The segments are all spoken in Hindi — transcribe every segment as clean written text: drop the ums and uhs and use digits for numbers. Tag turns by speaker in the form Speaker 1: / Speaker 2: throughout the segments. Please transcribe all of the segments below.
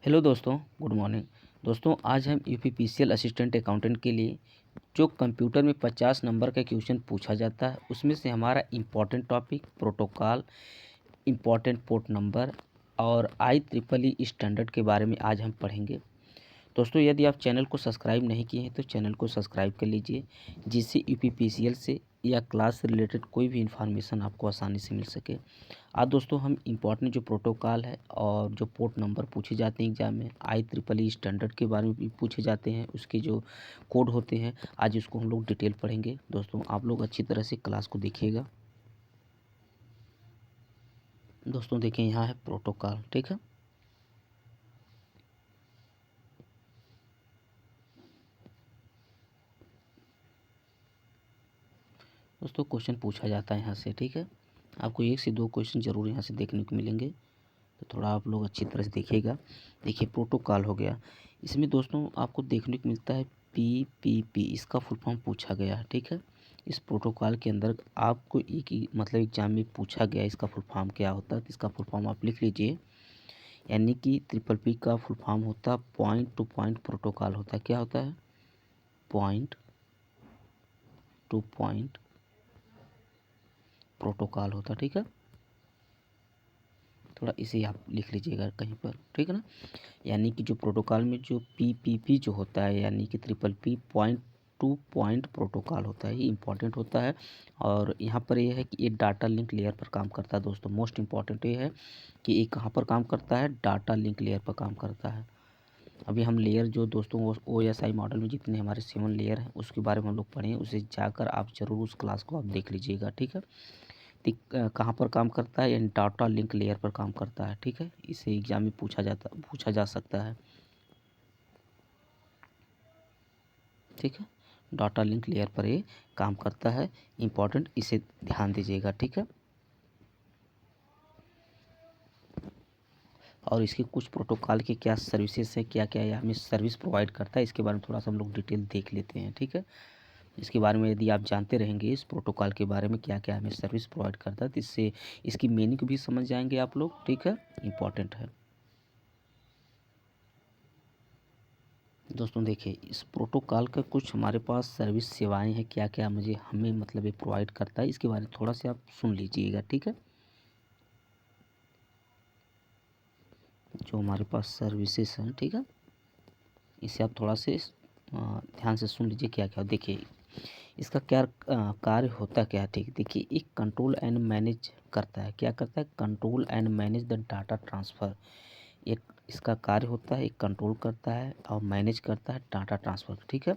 Speaker 1: हेलो दोस्तों, गुड मॉर्निंग। दोस्तों, आज हम यूपीपीसीएल असिस्टेंट अकाउंटेंट के लिए जो कंप्यूटर में 50 नंबर का क्वेश्चन पूछा जाता है उसमें से हमारा important topic protocol, important port number और IEEE स्टैंडर्ड के बारे में आज हम पढ़ेंगे। दोस्तों, यदि आप चैनल को सब्सक्राइब नहीं किए हैं तो चैनल को सब्सक्राइब कर लीजिए, जिससे यूपीपीसीएल से या क्लास से रिलेटेड कोई भी इन्फॉर्मेशन आपको आसानी से मिल सके। आज दोस्तों हम इम्पॉर्टेंट जो प्रोटोकॉल है और जो पोर्ट नंबर पूछे जाते हैं एग्जाम में, IEEE स्टैंडर्ड के बारे में भी पूछे जाते हैं, उसके जो कोड होते हैं, आज इसको हम लोग डिटेल पढ़ेंगे। दोस्तों, आप लोग अच्छी तरह से क्लास को देखिएगा। दोस्तों देखें, यहाँ है प्रोटोकॉल, ठीक है। दोस्तों क्वेश्चन पूछा जाता है यहाँ से, ठीक है। आपको 1 से 2 क्वेश्चन ज़रूर यहाँ से देखने को मिलेंगे, तो थोड़ा आप लोग अच्छी तरह से देखिएगा। देखिए, प्रोटोकॉल हो गया। इसमें दोस्तों आपको देखने को मिलता है PPP, इसका फुल फॉर्म पूछा गया है, ठीक है। इस प्रोटोकॉल के अंदर आपको एक ही मतलब एग्जाम में पूछा गया इसका फुल फॉर्म क्या होता है, तो इसका फुल फॉर्म आप लिख लीजिए। यानी कि PPP का फुल फॉर्म होता है पॉइंट टू पॉइंट प्रोटोकॉल होता है। क्या होता है? पॉइंट टू पॉइंट प्रोटोकॉल होता है, ठीक है। थोड़ा इसे आप लिख लीजिएगा कहीं पर, ठीक है ना। यानी कि जो प्रोटोकॉल में जो PPP जो होता है, यानी कि PPP point two point protocol होता है, ये इंपॉर्टेंट होता है। और यहाँ पर ये है कि ये डाटा लिंक लेयर पर काम करता है। दोस्तों मोस्ट इंपॉर्टेंट ये है कि ये कहाँ पर काम करता है, डाटा लिंक लेयर पर काम करता है। अभी हम लेयर जो दोस्तों OSI मॉडल में जितने हमारे 7 लेयर हैं उसके बारे में हम लोग पढ़ें, उसे जाकर आप ज़रूर उस क्लास को आप देख लीजिएगा, ठीक है। कहाँ पर काम करता है, यानी डाटा लिंक लेयर पर काम करता है, ठीक है। इसे एग्जाम में पूछा जा सकता है, ठीक है। डाटा लिंक लेयर पर ये काम करता है, इम्पॉर्टेंट, इसे ध्यान दीजिएगा, ठीक है। और इसके कुछ प्रोटोकॉल के क्या सर्विसेज है, क्या क्या ये हमें सर्विस प्रोवाइड करता है, इसके बारे में थोड़ा सा हम लोग डिटेल देख लेते हैं, ठीक है। इसके बारे में यदि आप जानते रहेंगे इस प्रोटोकॉल के बारे में क्या क्या हमें सर्विस प्रोवाइड करता है, तो इससे इसकी मीनिंग भी समझ जाएंगे आप लोग, ठीक है। इम्पॉर्टेंट है। दोस्तों देखिए, इस प्रोटोकॉल का कुछ हमारे पास सर्विस सेवाएं हैं, क्या क्या मुझे हमें मतलब ये प्रोवाइड करता है, इसके बारे में थोड़ा सा आप सुन लीजिएगा, ठीक है। जो हमारे पास सर्विसेज हैं, ठीक है, इसे आप थोड़ा से ध्यान से सुन लीजिए क्या क्या। देखिए, इसका क्या कार्य होता क्या है, ठीक। देखिए, एक कंट्रोल एंड मैनेज करता है। क्या करता है? Control and manage the data transfer. एक इसका कार्य होता है, एक कंट्रोल करता है और मैनेज करता है डाटा ट्रांसफ़र, ठीक है।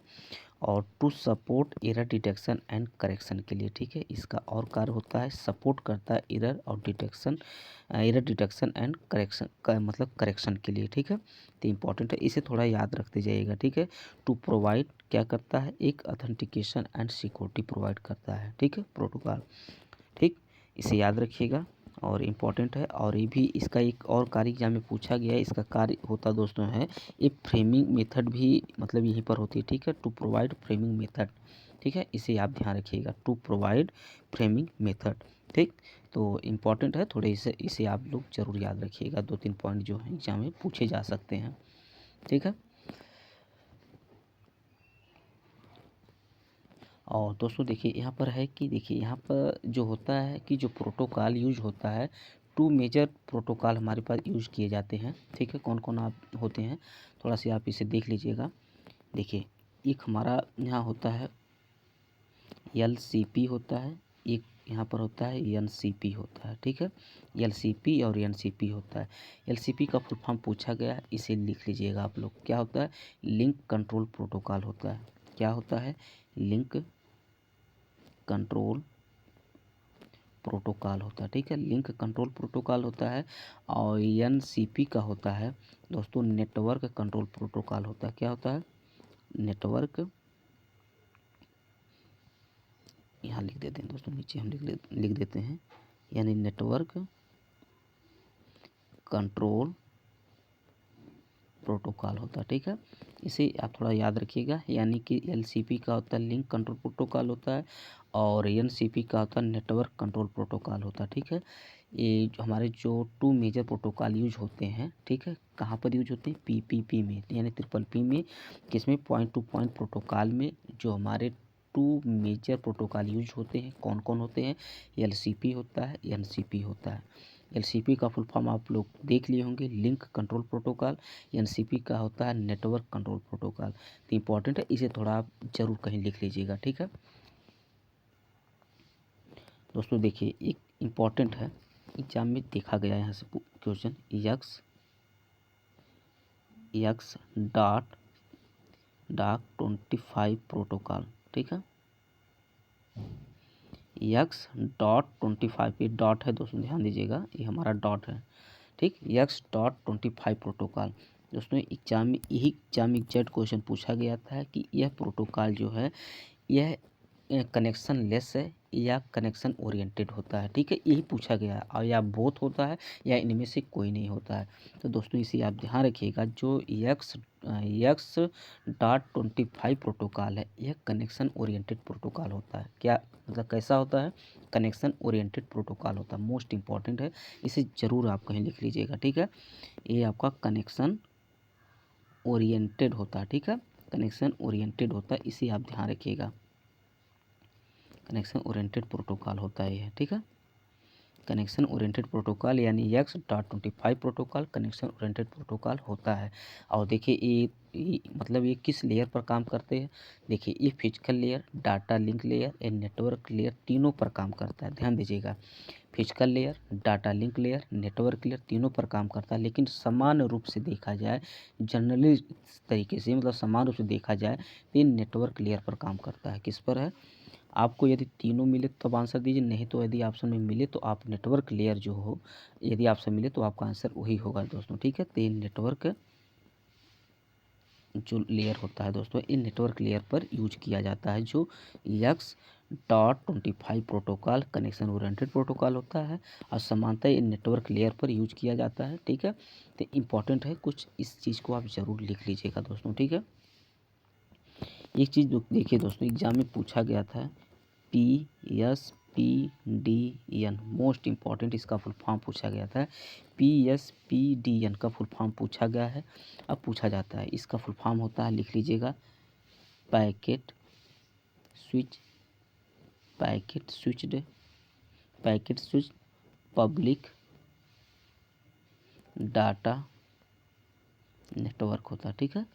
Speaker 1: और to support error detection and correction के लिए, ठीक है। इसका और कार्य होता है, सपोर्ट करता है एरर और एरर डिटेक्शन एंड करेक्शन का मतलब करेक्शन के लिए, ठीक है। तो इम्पॉर्टेंट है, इसे थोड़ा याद रखते जाइएगा, ठीक है। टू प्रोवाइड क्या करता है, एक अथेंटिकेशन एंड सिक्योरिटी प्रोवाइड करता है, ठीक है, प्रोटोकॉल, ठीक। इसे याद रखिएगा और इम्पॉर्टेंट है। और ये भी इसका एक और कार्य एग्जाम में पूछा गया है, इसका कार्य होता दोस्तों है, ये फ्रेमिंग मेथड भी मतलब यहीं पर होती है, ठीक है। टू प्रोवाइड फ्रेमिंग मेथड, ठीक है, इसे आप ध्यान रखिएगा, टू प्रोवाइड फ्रेमिंग मेथड, ठीक। तो इम्पॉर्टेंट है, थोड़े इसे आप लोग ज़रूर याद रखिएगा। 2-3 पॉइंट जो हैं एग्जाम में पूछे जा सकते हैं, ठीक है। और दोस्तों देखिए, यहाँ पर है कि देखिए यहाँ पर जो होता है कि जो प्रोटोकॉल यूज होता है, 2 मेजर प्रोटोकॉल हमारे पास यूज किए जाते हैं, ठीक है। कौन कौन आप होते हैं, थोड़ा सा आप इसे देख लीजिएगा। देखिए, एक हमारा यहाँ होता है LCP होता है, एक यहाँ पर होता है NCP होता है, ठीक है। LCP और NCP होता है। LCP का फुल फॉर्म पूछा गया है, इसे लिख लीजिएगा आप लोग। क्या होता है? लिंक कंट्रोल प्रोटोकॉल होता है। क्या होता है? लिंक कंट्रोल प्रोटोकॉल होता है, ठीक है। लिंक कंट्रोल प्रोटोकॉल होता है। और NCP का होता है दोस्तों नेटवर्क कंट्रोल प्रोटोकॉल होता है। क्या होता है? नेटवर्क, यहाँ लिख देते हैं दोस्तों, नीचे हम लिख देते हैं, यानी नेटवर्क कंट्रोल प्रोटोकॉल होता है, ठीक है। इसे आप थोड़ा याद रखिएगा, यानी कि एलसीपी का होता है लिंक कंट्रोल प्रोटोकॉल होता है, और एनसीपी का होता है नेटवर्क कंट्रोल प्रोटोकॉल होता है, ठीक है। ये जो हमारे जो 2 मेजर प्रोटोकॉल यूज होते हैं, ठीक है, कहाँ पर यूज होते हैं, पीपीपी में, यानी ट्रिपल पी में, किसमें, पॉइंट टू पॉइंट प्रोटोकॉल में। जो हमारे 2 मेजर प्रोटोकॉल यूज होते हैं, कौन कौन होते हैं, एलसीपी होता है, एनसीपी होता है। एलसीपी का फुल फॉर्म आप लोग देख लिए होंगे, लिंक कंट्रोल प्रोटोकॉल। एनसीपी का होता है नेटवर्क कंट्रोल प्रोटोकॉल। तो इम्पॉर्टेंट है, इसे थोड़ा आप जरूर कहीं लिख लीजिएगा, ठीक है दोस्तों। देखिए एक इम्पॉर्टेंट है, एग्जाम में देखा गया है यहाँ से क्वेश्चन, एक्स डॉट 25 प्रोटोकॉल, ठीक है। एक्स डॉट 25, ये डॉट है दोस्तों, ध्यान दीजिएगा, ये हमारा डॉट है, ठीक। एक्स डॉट 25 प्रोटोकॉल दोस्तों, एग्जाम में एग्जैक्ट क्वेश्चन पूछा गया था कि यह प्रोटोकॉल जो है यह कनेक्शन लेस है या कनेक्शन ओरिएंटेड होता है, ठीक है, यही पूछा गया है। और या बोथ होता है या इनमें से कोई नहीं होता है। तो दोस्तों इसे आप ध्यान रखिएगा, जो एक्स डॉट 25 प्रोटोकॉल है, यह कनेक्शन ओरिएंटेड प्रोटोकॉल होता है। क्या मतलब कैसा होता है, कनेक्शन ओरिएंटेड प्रोटोकॉल होता है। मोस्ट इंपॉर्टेंट है, इसे ज़रूर आप कहीं लिख लीजिएगा, ठीक है। ये आपका कनेक्शन ओरिएंटेड होता है, ठीक है, कनेक्शन ओरिएंटेड होता है, इसे आप ध्यान रखिएगा। कनेक्शन ओरिएंटेड प्रोटोकॉल होता है यह, ठीक है। कनेक्शन ओरिएंटेड प्रोटोकॉल यानी x dot 25 protocol connection oriented protocol होता है। और देखिए ये मतलब ये किस लेयर पर काम करते हैं, देखिए ये physical layer, data link layer and network layer तीनों पर काम करता है। ध्यान दीजिएगा, physical layer, data link layer, network layer तीनों पर काम करता है। लेकिन समान रूप से देखा जाए, जनरली तरीके से मतलब समान रूप से देखा जाए तो ये नेटवर्क लेयर पर काम करता है। किस पर है, आपको यदि तीनों मिले तब आंसर दीजिए, नहीं तो यदि ऑप्शन में मिले तो आप नेटवर्क लेयर जो हो, यदि ऑप्शन मिले तो आपका आंसर वही होगा दोस्तों, ठीक है। तो ये नेटवर्क जो लेयर होता है दोस्तों, इन नेटवर्क लेयर पर यूज किया जाता है, जो x dot 25 protocol connection oriented protocol होता है। और समानतः इन नेटवर्क लेयर पर यूज किया जाता है, ठीक है। तो इम्पॉर्टेंट है, कुछ इस चीज़ को आप ज़रूर लिख लीजिएगा दोस्तों, ठीक है। एक चीज़ देखिए दोस्तों, एग्जाम में पूछा गया था PSPDN, मोस्ट इम्पॉर्टेंट, इसका फुल फॉर्म पूछा गया था। PSPDN का फुल फॉर्म पूछा गया है, अब पूछा जाता है। इसका फुल फॉर्म होता है, लिख लीजिएगा, packet switch, packet switched public data network होता है, ठीक है।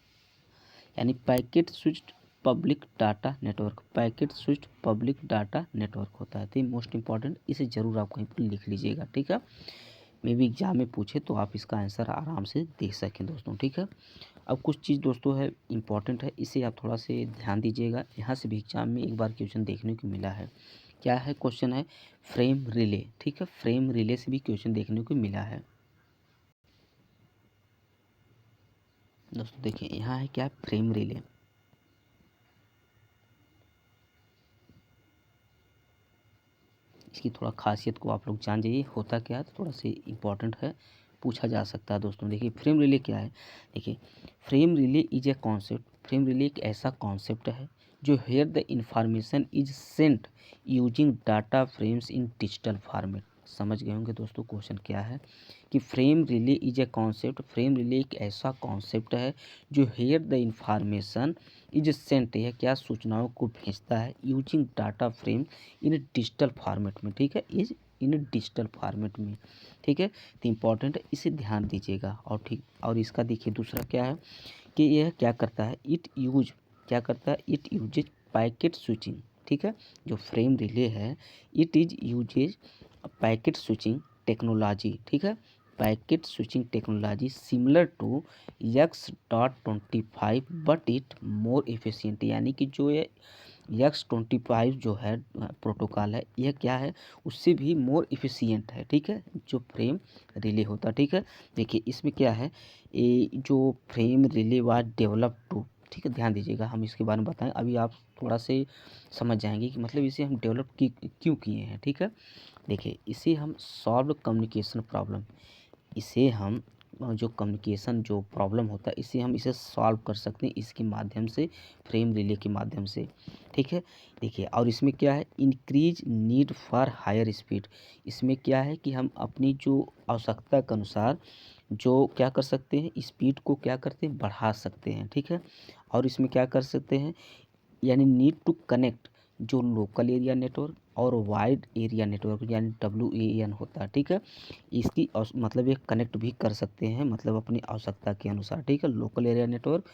Speaker 1: यानी packet switched public data network, packet switched public data network होता है। तो मोस्ट इंपॉर्टेंट, इसे ज़रूर आप कहीं पर लिख लीजिएगा, ठीक है। मे भी एग्जाम में पूछे तो आप इसका आंसर आराम से देख सकें दोस्तों, ठीक है। अब कुछ चीज़ दोस्तों है इंपॉर्टेंट है, इसे आप थोड़ा से ध्यान दीजिएगा। यहाँ से भी एग्जाम में एक बार क्वेश्चन देखने को मिला है। क्या है क्वेश्चन है, फ्रेम रिले, ठीक है, फ्रेम रिले से भी क्वेश्चन देखने को मिला है दोस्तों। देखिए यहाँ है क्या, फ्रेम रिले। इसकी थोड़ा खासियत को आप लोग जान जाइए, होता क्या है, थोड़ा सा इम्पॉर्टेंट है, पूछा जा सकता है दोस्तों। देखिए फ्रेम रिले क्या है, देखिए frame relay is a concept, frame relay एक ऐसा कॉन्सेप्ट है जो where the information is sent using data frames in digital format. समझ गए होंगे दोस्तों क्वेश्चन क्या है, कि frame relay is a concept, frame relay एक ऐसा कॉन्सेप्ट है जो where the information is sent, यह क्या सूचनाओं को भेजता है, using data frame in digital format में, ठीक है, इज इन डिजिटल फॉर्मेट में, ठीक है। तो इम्पॉर्टेंट है, इसे ध्यान दीजिएगा। और ठीक, और इसका देखिए दूसरा क्या है कि यह क्या करता है, क्या करता है, इट यूजेज पैकेट स्विचिंग, ठीक है। जो फ्रेम रिले है, it is uses packet switching technology, ठीक है, packet switching technology similar to X.25 but it more efficient, यानी कि जो ये X.25 जो है प्रोटोकॉल है, यह क्या है, उससे भी मोर इफिशिएंट है, ठीक है, जो फ्रेम रिले होता है, ठीक है। देखिए इसमें क्या है, ये जो frame relay was develop to, ठीक है, ध्यान दीजिएगा, हम इसके बारे में बताएं, अभी आप थोड़ा से समझ जाएंगे कि मतलब इसे हम डेवलप क्यों किए हैं, ठीक है। देखिए इसे हम सॉल्व कम्युनिकेशन प्रॉब्लम, इसे हम जो कम्युनिकेशन जो प्रॉब्लम होता है इसे सॉल्व कर सकते हैं इसके माध्यम से, फ्रेम रिले के माध्यम से, ठीक है। देखिए और इसमें क्या है, increase need for higher speed. इसमें क्या है कि हम अपनी जो आवश्यकता के अनुसार जो क्या कर सकते हैं, स्पीड को क्या करते हैं, बढ़ा सकते हैं, ठीक है। और इसमें क्या कर सकते हैं, यानी नीड टू कनेक्ट जो लोकल एरिया नेटवर्क और वाइड एरिया नेटवर्क यानी WAN होता है, ठीक है। इसकी मतलब ये कनेक्ट भी कर सकते हैं, मतलब अपनी आवश्यकता के अनुसार, ठीक है, लोकल एरिया नेटवर्क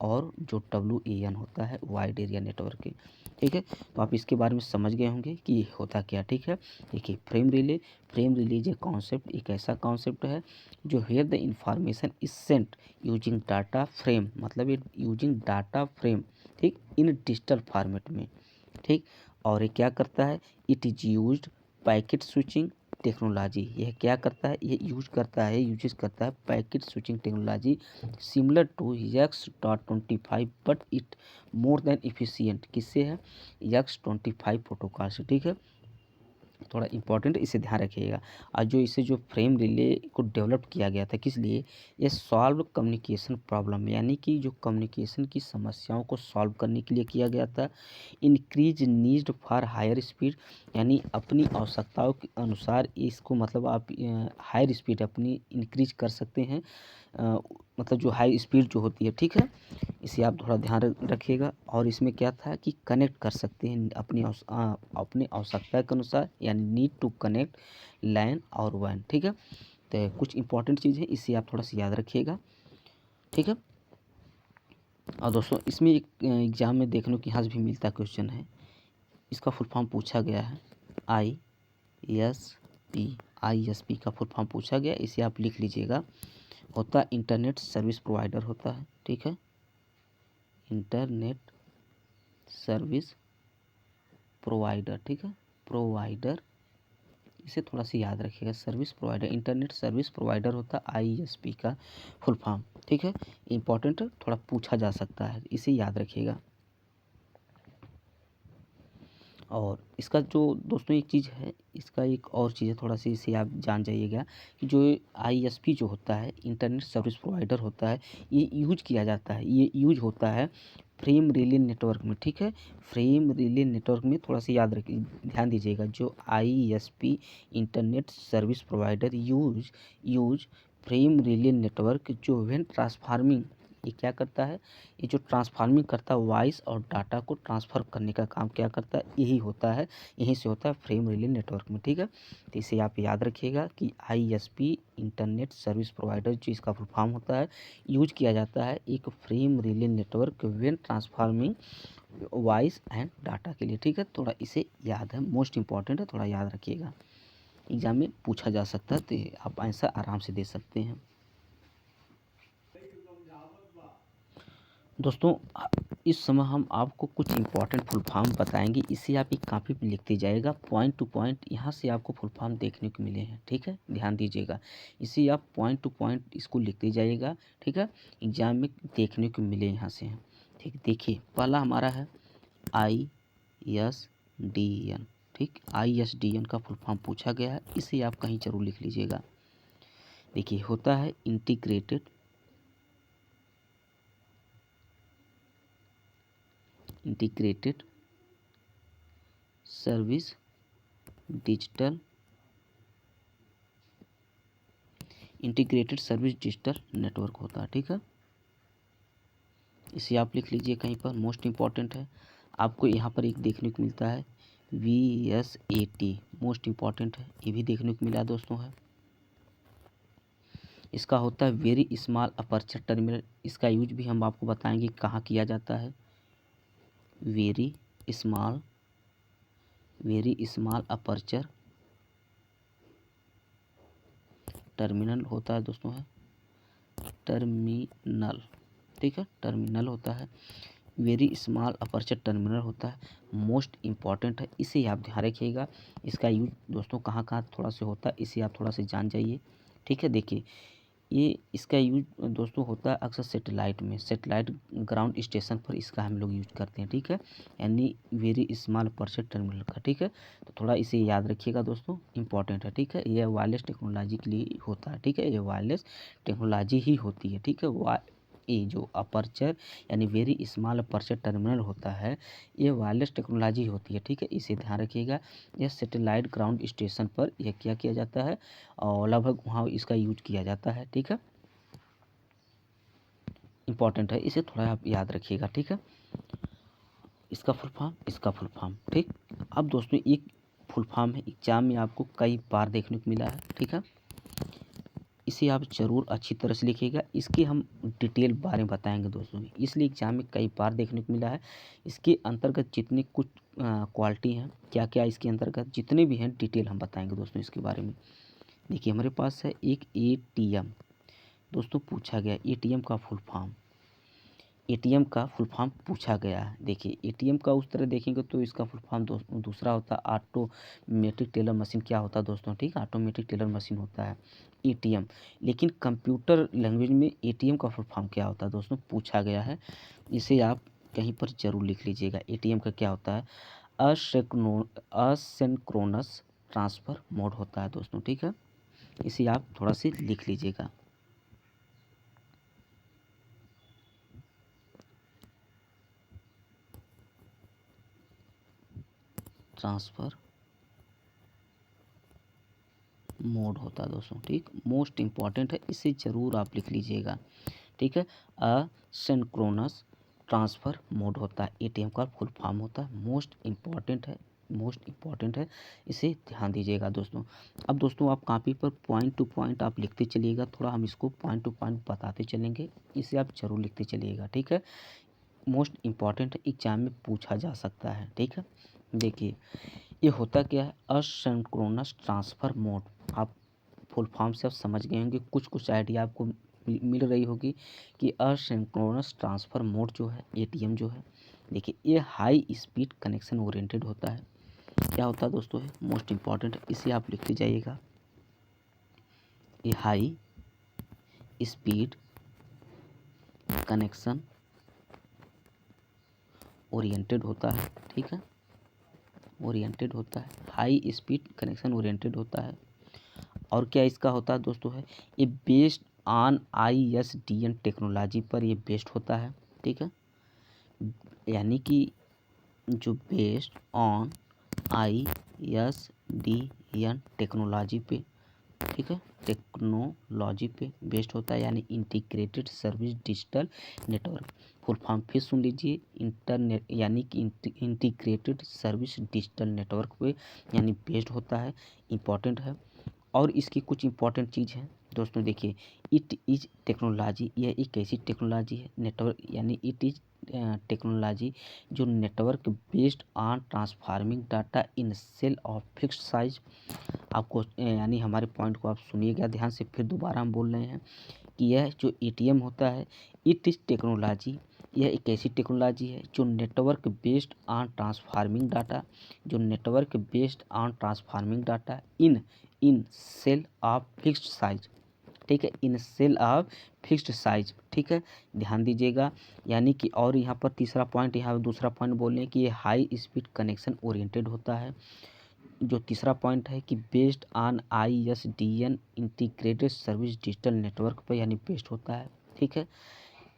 Speaker 1: और जो WAN होता है वाइड एरिया नेटवर्क के, ठीक है। तो आप इसके बारे में समझ गए होंगे कि ये होता क्या, ठीक है। देखिए फ्रेम रिले ये कॉन्सेप्ट एक ऐसा कॉन्सेप्ट है जो where the information is sent using data frame, मतलब ये यूजिंग डाटा फ्रेम, ठीक, इन डिजिटल फॉर्मेट में, ठीक। और ये क्या करता है, it is used packet switching technology, यह क्या करता है, ये यूज करता है packet switching technology similar to X.25 but it more than efficient, किससे है, X.25 प्रोटोकॉल से, ठीक है। थोड़ा इंपॉर्टेंट, इसे ध्यान रखिएगा। और जो इसे जो फ्रेम रिले को डेवलप किया गया था किस लिए, ये सॉल्व कम्युनिकेशन प्रॉब्लम, यानी कि जो कम्युनिकेशन की समस्याओं को सॉल्व करने के लिए किया गया था। Increase need for higher speed, यानी अपनी आवश्यकताओं के अनुसार इसको मतलब आप हायर स्पीड अपनी इंक्रीज कर सकते हैं, मतलब जो हाई स्पीड जो होती है, ठीक है। इसे आप थोड़ा ध्यान रखिएगा। और इसमें क्या था कि कनेक्ट कर सकते हैं अपनी आवश्यकता के अनुसार, यानी नीड टू कनेक्ट लैन और वैन, ठीक है। तो कुछ इंपॉर्टेंट चीज़ है, इसे आप थोड़ा सा याद रखिएगा, ठीक है। और दोस्तों इसमें एक एग्जाम में देखने को यहाँ से भी मिलता क्वेश्चन है, इसका फुल फॉर्म पूछा गया है, ISP का फुल फॉर्म पूछा गया, इसे आप लिख लीजिएगा। होता इंटरनेट सर्विस प्रोवाइडर होता है, ठीक है, इंटरनेट सर्विस प्रोवाइडर, ठीक है, प्रोवाइडर, इसे थोड़ा सा याद रखिएगा, service provider, internet service provider होता है ISP का फुल फॉर्म, ठीक है। इंपॉर्टेंट थोड़ा पूछा जा सकता है, इसे याद रखिएगा। और इसका जो दोस्तों एक चीज़ है, इसका एक और चीज़ है, थोड़ा सा इसे आप जान जाइएगा कि जो ISP जो होता है, इंटरनेट सर्विस प्रोवाइडर होता है, ये यूज होता है फ्रेम रिले नेटवर्क में, ठीक है। फ्रेम रिले नेटवर्क में थोड़ा सा याद रखिए, ध्यान दीजिएगा, जो ISP internet service provider use frame relay network जो व्हेन ट्रांसफार्मिंग, ये क्या करता है, ये जो ट्रांसफार्मिंग करता है वॉइस और डाटा को ट्रांसफ़र करने का काम क्या करता है, यही होता है, यहीं से होता है फ्रेम रिले नेटवर्क में, ठीक है। तो इसे आप याद रखिएगा कि ISP इंटरनेट सर्विस प्रोवाइडर जो इसका फुल फॉर्म होता है, यूज किया जाता है एक frame relay network when transforming voice and data के लिए, ठीक है। थोड़ा इसे याद है, मोस्ट इंपॉर्टेंट है, थोड़ा याद रखिएगा, एग्जाम में पूछा जा सकता है, तो आप आंसर आराम से दे सकते हैं। दोस्तों इस समय हम आपको कुछ इंपॉर्टेंट फुल फॉर्म बताएंगे, इसे आप एक कॉपी पे लिखते जाइएगा, पॉइंट टू पॉइंट यहाँ से आपको फुल फॉर्म देखने को मिले हैं, ठीक है, ध्यान दीजिएगा। इसे आप पॉइंट टू पॉइंट इसको लिखते जाइएगा, ठीक है, एग्जाम में देखने को मिले यहाँ से हैं, ठीक। देखिए पहला हमारा है ISDN, ठीक, ISDN का फुल फॉर्म पूछा गया है, इसे आप कहीं जरूर लिख लीजिएगा। देखिए होता है इंटीग्रेटेड सर्विस डिजिटल नेटवर्क होता है, ठीक है। इसे आप लिख लीजिए कहीं पर, मोस्ट इम्पॉर्टेंट है। आपको यहाँ पर एक देखने को मिलता है VSAT, मोस्ट इम्पॉर्टेंट है, ये भी देखने को मिला दोस्तों है। इसका होता है वेरी स्मॉल अपर्चर टर्मिनल, इसका यूज भी हम आपको बताएंगे कहाँ किया जाता है। वेरी स्मॉल अपर्चर टर्मिनल होता है दोस्तों है, टर्मिनल, ठीक है, टर्मिनल होता है, वेरी स्मॉल अपर्चर टर्मिनल होता है, मोस्ट इम्पॉर्टेंट है, इसे आप ध्यान रखिएगा। इसका यूज दोस्तों कहाँ कहाँ थोड़ा सा होता है, इसे आप थोड़ा सा जान जाइए, ठीक है। देखिए ये इसका यूज दोस्तों होता है अक्सर सैटेलाइट में, सैटेलाइट ग्राउंड स्टेशन पर इसका हम लोग यूज करते हैं, ठीक है, यानी वेरी स्मॉल परसेंट टर्मिनल का, ठीक है। तो थोड़ा इसे याद रखिएगा दोस्तों, इंपॉर्टेंट है, ठीक है। यह वायरलेस टेक्नोलॉजी के लिए होता है, ठीक है, ये वायरलेस टेक्नोलॉजी ही होती है, ठीक है। ये जो अपर्चर यानी वेरी स्मॉल अपर्चर टर्मिनल होता है, ये वायरलेस टेक्नोलॉजी होती है, ठीक है, इसे ध्यान रखिएगा। यह सैटेलाइट ग्राउंड स्टेशन पर यह क्या किया जाता है और लगभग वहाँ इसका यूज किया जाता है, ठीक है। इंपॉर्टेंट है, इसे थोड़ा आप याद रखिएगा, ठीक है। इसका फुल फॉर्म, ठीक। अब दोस्तों एक फुल फॉर्म है, एग्जाम में आपको कई बार देखने को मिला है, ठीक है। इसे आप ज़रूर अच्छी तरह से लिखिएगा, इसके हम डिटेल बारे में बताएंगे दोस्तों, इसलिए एग्जाम में कई बार देखने को मिला है। इसके अंतर्गत जितनी कुछ क्वालिटी हैं, क्या क्या इसके अंतर्गत जितने भी हैं, डिटेल हम बताएंगे दोस्तों इसके बारे में। देखिए हमारे पास है एक एटीएम, दोस्तों पूछा गया एटीएम का फुल फॉर्म, एटीएम का फुल फॉर्म पूछा गया है। देखिए एटीएम का उस तरह देखेंगे तो इसका फुल फॉर्म दूसरा होता है ऑटोमेटिक टेलर मशीन, क्या होता है दोस्तों, ठीक, ऑटोमेटिक टेलर मशीन होता है एटीएम। लेकिन कंप्यूटर लैंग्वेज में एटीएम का फुल फॉर्म क्या होता है दोस्तों, पूछा गया है, इसे आप कहीं पर जरूर लिख लीजिएगा। एटीएम का क्या होता है, असिंक्रोनस ट्रांसफ़र मोड होता है दोस्तों, ठीक है, इसे आप थोड़ा सी लिख लीजिएगा। ट्रांसफ़र मोड होता है दोस्तों, ठीक, मोस्ट इम्पॉर्टेंट है, इसे ज़रूर आप लिख लीजिएगा, ठीक है। असिंक्रोनस ट्रांसफ़र मोड होता है, एटीएम का फुल फॉर्म होता है, मोस्ट इम्पॉर्टेंट है, मोस्ट इम्पॉर्टेंट है, इसे ध्यान दीजिएगा दोस्तों। अब दोस्तों आप कॉपी पर पॉइंट टू पॉइंट आप लिखते चलिएगा, थोड़ा हम इसको पॉइंट टू पॉइंट बताते चलेंगे, इसे आप ज़रूर लिखते चलिएगा, ठीक है। मोस्ट इम्पॉर्टेंट एग्जाम में पूछा जा सकता है, ठीक है। देखिए ये होता क्या है, असिंक्रोनस ट्रांसफ़र मोड, आप फुल फॉर्म से आप समझ गए होंगे, कुछ कुछ आइडिया आपको मिल रही होगी कि असिंक्रोनस ट्रांसफ़र मोड जो है एटीएम जो है, देखिए ये हाई स्पीड कनेक्शन ओरिएंटेड होता है। क्या होता है दोस्तों, है मोस्ट इम्पॉर्टेंट, इसे आप लिखते जाइएगा, ये हाई स्पीड कनेक्शन ओरिएंटेड होता है, ठीक है, ओरिएंटेड होता है, हाई स्पीड कनेक्शन ओरिएंटेड होता है। और क्या इसका होता है दोस्तों, है ये बेस्ड ऑन ISDN टेक्नोलॉजी पर ये बेस्ड होता है, ठीक है, यानी कि जो बेस्ड ऑन ISDN टेक्नोलॉजी पे, ठीक है, टेक्नोलॉजी पे बेस्ड होता है, यानी integrated service digital network. Full form फिर सुन लीजिए, इंटरनेट यानी कि इंटीग्रेटेड सर्विस डिजिटल नेटवर्क पे यानी बेस्ड होता है, इम्पॉर्टेंट है। और इसकी कुछ इंपॉर्टेंट चीज़ है दोस्तों, देखिए इट इज़ टेक्नोलॉजी, यह एक ऐसी टेक्नोलॉजी है नेटवर्क, यानी इट इज़ टेक्नोलॉजी जो network based on transforming data in cell of fixed size. आपको यानी हमारे पॉइंट को आप सुनिएगा ध्यान से, फिर दोबारा हम बोल रहे हैं कि यह जो एटीएम होता है, इट इज़ टेक्नोलॉजी, यह एक ऐसी टेक्नोलॉजी है जो network based on transforming data, जो network based on transforming data in in cell of fixed size, ठीक है, in cell of fixed size, ठीक है, ध्यान दीजिएगा। यानी कि और यहाँ पर तीसरा पॉइंट, यहाँ दूसरा पॉइंट बोल रहे हैं कि ये हाई स्पीड कनेक्शन ओरिएंटेड होता है। जो तीसरा पॉइंट है कि based on ISDN integrated service digital network पर यानी बेस्ड होता है, ठीक है।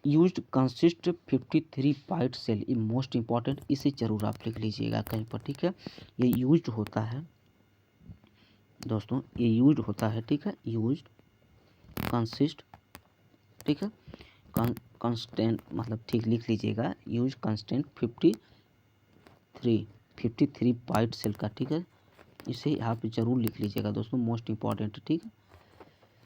Speaker 1: यूज्ड कंसिस्ट 53 बाइट सेल, ये मोस्ट इंपॉर्टेंट, इसे जरूर आप लिख लीजिएगा कहीं पर, ठीक है। ये यूज्ड होता है दोस्तों, ये यूज्ड होता है, ठीक है, यूज्ड कंसिस्ट, ठीक है, कंस्टेंट मतलब ठीक लिख लीजिएगा, यूज कंस्टेंट 53 बाइट सेल का, ठीक है, इसे आप जरूर लिख लीजिएगा दोस्तों, मोस्ट इंपॉर्टेंट, ठीक है,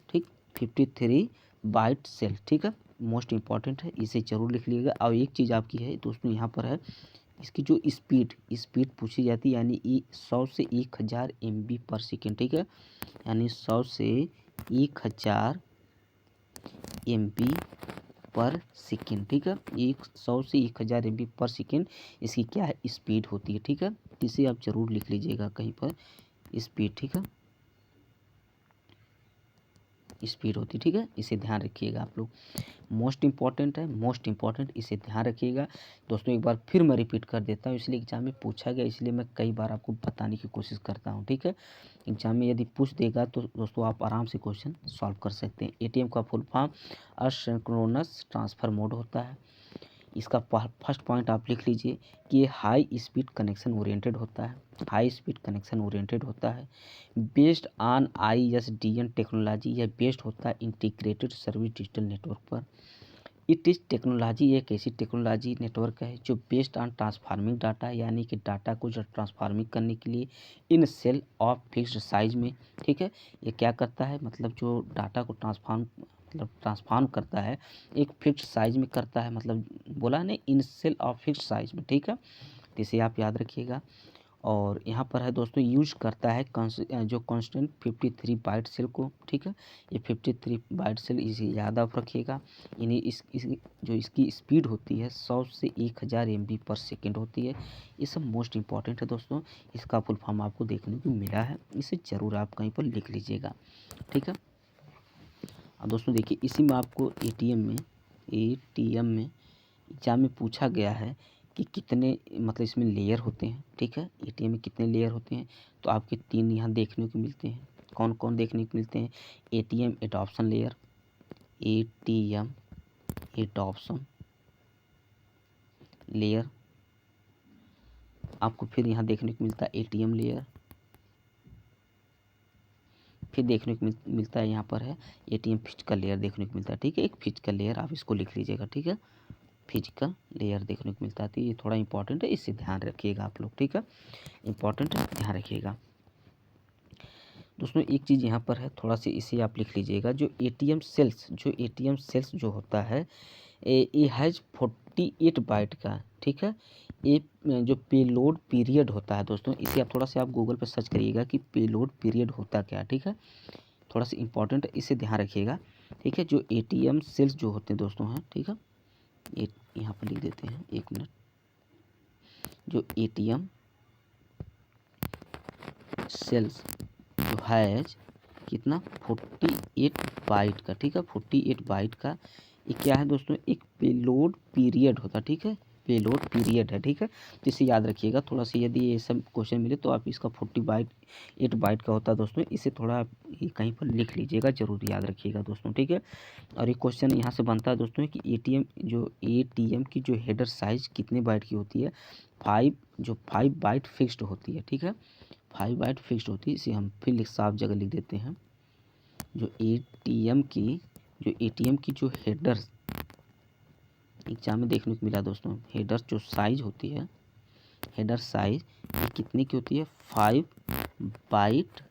Speaker 1: ठीक, 53 बाइट सेल, ठीक है, मोस्ट इंपॉर्टेंट है, इसे जरूर लिख लीजिएगा। और एक चीज़ आपकी है दोस्तों, यहाँ पर है इसकी जो स्पीड पूछी जाती है, यानी 100 से 1000 MB पर सेकेंड, ठीक है, यानी 100 से 1000 MB पर सेकेंड, ठीक है, 100 से 1000 MB पर सेकेंड इसकी क्या है स्पीड होती है, ठीक है, इसे आप जरूर लिख लीजिएगा कहीं पर, स्पीड, ठीक है। स्पीड होती है, ठीक है। इसे ध्यान रखिएगा आप लोग, मोस्ट इंपॉर्टेंट है, मोस्ट इंपॉर्टेंट, इसे ध्यान रखिएगा दोस्तों। एक बार फिर मैं रिपीट कर देता हूँ, इसलिए एग्जाम में पूछा गया, इसलिए मैं कई बार आपको बताने की कोशिश करता हूँ, ठीक है। एग्जाम में यदि पूछ देगा तो दोस्तों आप आराम से क्वेश्चन सॉल्व कर सकते हैं। एटीएम का full form asynchronous transfer mode होता है। इसका फर्स्ट पॉइंट आप लिख लीजिए कि ये हाई स्पीड कनेक्शन ओरिएंटेड होता है, हाई स्पीड कनेक्शन ओरिएंटेड होता है। बेस्ड ऑन ISDN टेक्नोलॉजी, यह बेस्ड होता है इंटीग्रेटेड सर्विस डिजिटल नेटवर्क पर। इट इज़ टेक्नोलॉजी एक ऐसी टेक्नोलॉजी नेटवर्क है जो बेस्ड ऑन ट्रांसफार्मिंग डाटा, यानी कि डाटा को जो ट्रांसफार्मिंग करने के लिए इन सेल ऑफ फिक्स्ड साइज में, ठीक है। ये क्या करता है, मतलब जो डाटा को ट्रांसफार्म करता है एक फिक्स्ड साइज में करता है, मतलब बोला नहीं, इन सेल ऑफ फिक्स्ड साइज में, ठीक है। तो इसे आप याद रखिएगा। और यहाँ पर है दोस्तों, यूज करता है जो कांस्टेंट 53 बाइट सेल को, ठीक है। ये 53 बाइट सेल इसे याद आप रखिएगा। इन्हें जो इसकी स्पीड होती है 100 से 1000 MB पर सेकेंड होती है। ये सब मोस्ट इंपॉर्टेंट है दोस्तों। इसका फुल फॉर्म आपको देखने को मिला है, इसे ज़रूर आप कहीं पर लिख लीजिएगा, ठीक है। अब दोस्तों देखिए, इसी में आपको एटीएम में एग्जाम में पूछा गया है कि कितने, मतलब इसमें लेयर होते हैं, ठीक है। एटीएम में कितने लेयर होते हैं, तो आपके 3 यहाँ देखने को मिलते हैं। कौन कौन देखने को मिलते हैं? ATM adoption layer, ATM adoption layer, आपको फिर यहाँ देखने को मिलता है एटीएम लेयर, फिर देखने को मिलता है यहाँ पर है एटीएम फिजिकल लेयर देखने को मिलता है, ठीक है। एक फिजिकल लेयर आप इसको लिख लीजिएगा, ठीक है। फिजिकल लेयर देखने को मिलता है, तो ये थोड़ा इंपॉर्टेंट है, इससे ध्यान रखिएगा आप लोग, ठीक है। इंपॉर्टेंट है, ध्यान रखिएगा दोस्तों। एक चीज़ यहाँ पर है, थोड़ा सा इसे आप लिख लीजिएगा। जो एटीएम सेल्स जो होता है, ये हैज़ 48 बाइट का, ठीक है। ये जो पेलोड पीरियड होता है दोस्तों, इसे आप थोड़ा सा आप गूगल पर सर्च करिएगा कि पेलोड पीरियड होता क्या है, ठीक है। थोड़ा सा इंपॉर्टेंट है, इसे ध्यान रखिएगा, ठीक है। जो एटीएम सेल्स जो होते हैं दोस्तों हैं, ठीक है, ये यहाँ पर लिख देते हैं, 1 मिनट। जो एटीएम सेल्स जो हैज़ कितना 48 बाइट का, ठीक है, 48 बाइट का। ये क्या है दोस्तों, एक पेलोड पीरियड होता है, ठीक है, पेलोड पीरियड है, ठीक है। तो इसे याद रखिएगा थोड़ा सा, यदि ये सब क्वेश्चन मिले तो आप इसका 48 बाइट का होता है दोस्तों, इसे थोड़ा आप ये कहीं पर लिख लीजिएगा, ज़रूर याद रखिएगा दोस्तों, ठीक है। और एक क्वेश्चन यहाँ से बनता है दोस्तों कि एटीएम की जो हेडर साइज कितने बाइट की होती है? 5 बाइट फिक्स्ड होती है, ठीक है। 5 बाइट फिक्स्ड होती है, इसे हम फिर साफ जगह लिख देते हैं। जो एटीएम की जो हेडर्स एग्जाम में देखने को मिला दोस्तों, हेडर जो साइज होती है, हेडर साइज ये कितने की होती है? 5 बाइट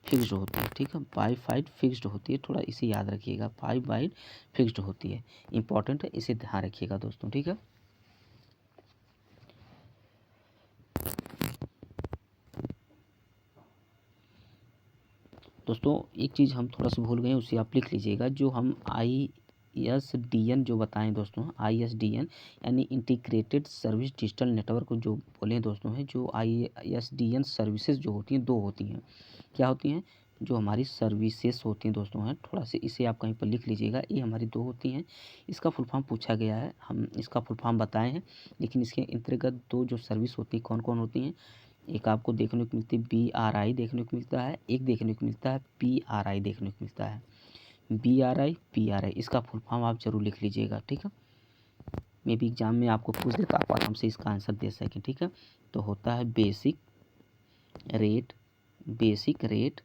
Speaker 1: फिक्स्ड होती है, ठीक है। 5 बाइट फिक्स्ड होती है, थोड़ा इसे याद रखिएगा, 5 बाइट फिक्स्ड होती है, इंपॉर्टेंट है, इसे ध्यान रखिएगा दोस्तों, ठीक है। दोस्तों एक चीज़ हम थोड़ा सा भूल गए, उसे आप लिख लीजिएगा। जो हम ISDN जो बताएं दोस्तों, ISDN यानी इंटीग्रेटेड सर्विस डिजिटल नेटवर्क जो बोले दोस्तों हैं, जो ISDN सर्विसेज जो होती हैं 2 होती हैं। क्या होती हैं? जो हमारी सर्विसेज होती हैं दोस्तों हैं, थोड़ा सा इसे आप कहीं पर लिख लीजिएगा, ये हमारी 2 होती हैं। इसका फुल फॉर्म पूछा गया है, हम इसका फुल फॉर्म बताए हैं, लेकिन इसके अंतर्गत 2 जो सर्विस होती हैं कौन कौन होती हैं? एक आपको देखने को मिलती है BRI देखने को मिलता है, एक देखने को मिलता है PRI देखने को मिलता है। BRI PRI इसका फुल फॉर्म आप जरूर लिख लीजिएगा, ठीक है। मे भी एग्जाम में आपको पूछ दे तो आप आराम से इसका आंसर दे सकें, ठीक है। तो होता है बेसिक रेट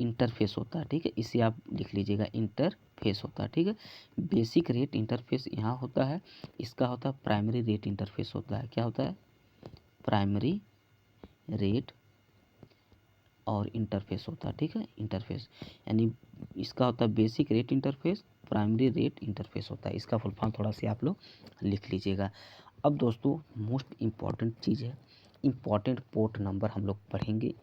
Speaker 1: इंटरफेस होता है, ठीक है। इसे आप लिख लीजिएगा, इंटरफेस होता है, ठीक है। बेसिक रेट इंटरफेस यहाँ होता है, इसका होता है प्राइमरी रेट इंटरफेस होता है। क्या होता है? प्राइमरी रेट और इंटरफेस होता है, ठीक है। इंटरफेस यानी इसका होता है basic rate interface, primary rate interface होता है। इसका फुल फॉर्म थोड़ा सा आप लोग लिख लीजिएगा। अब दोस्तों मोस्ट इम्पॉर्टेंट चीज़ है, इम्पॉर्टेंट पोर्ट नंबर हम लोग पढ़ेंगे,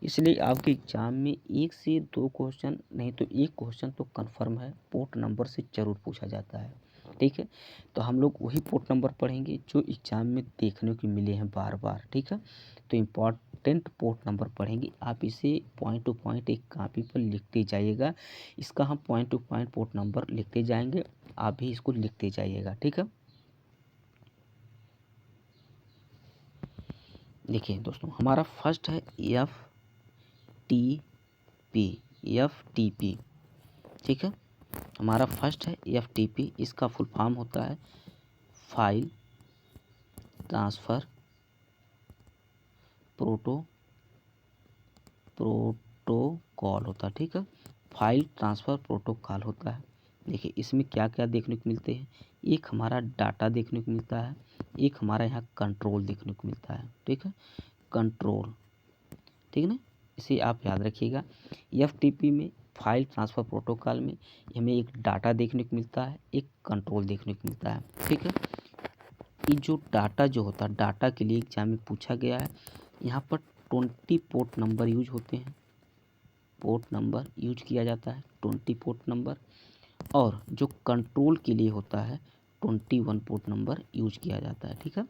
Speaker 1: इसलिए आपके एग्जाम में 1 से 2 क्वेश्चन नहीं तो 1 क्वेश्चन तो कंफर्म है, पोर्ट नंबर से ज़रूर पूछा जाता है, ठीक है। तो हम लोग वही पोर्ट नंबर पढ़ेंगे जो एग्जाम में देखने को मिले हैं बार बार, ठीक है। तो इम्पॉर्टेंट पोर्ट नंबर पढ़ेंगे, आप इसे पॉइंट टू पॉइंट एक कॉपी पर लिखते जाइएगा। इसका हम point two point port number लिखते जाएंगे, आप भी इसको लिखते जाइएगा, ठीक है। देखिए दोस्तों, हमारा फर्स्ट है एफ टी पी, ठीक है। हमारा फर्स्ट है FTP, इसका फुल फॉर्म होता है फाइल ट्रांसफ़र प्रोटोकॉल होता है, ठीक है। फाइल ट्रांसफ़र प्रोटोकॉल होता है। देखिए इसमें क्या क्या देखने को मिलते हैं, एक हमारा डाटा देखने को मिलता है, एक हमारा यहाँ कंट्रोल देखने को मिलता है, ठीक है। कंट्रोल, ठीक है ना, इसे आप याद रखिएगा। FTP में, फाइल ट्रांसफ़र प्रोटोकॉल में हमें एक डाटा देखने को मिलता है, एक कंट्रोल देखने को मिलता है, ठीक है। ये जो डाटा जो होता है, डाटा के लिए एग्जाम में पूछा गया है, यहाँ पर 20 पोर्ट नंबर यूज होते हैं, पोर्ट नंबर यूज किया जाता है 20 पोर्ट नंबर, और जो कंट्रोल के लिए होता है 21 पोर्ट नंबर यूज किया जाता है, ठीक है।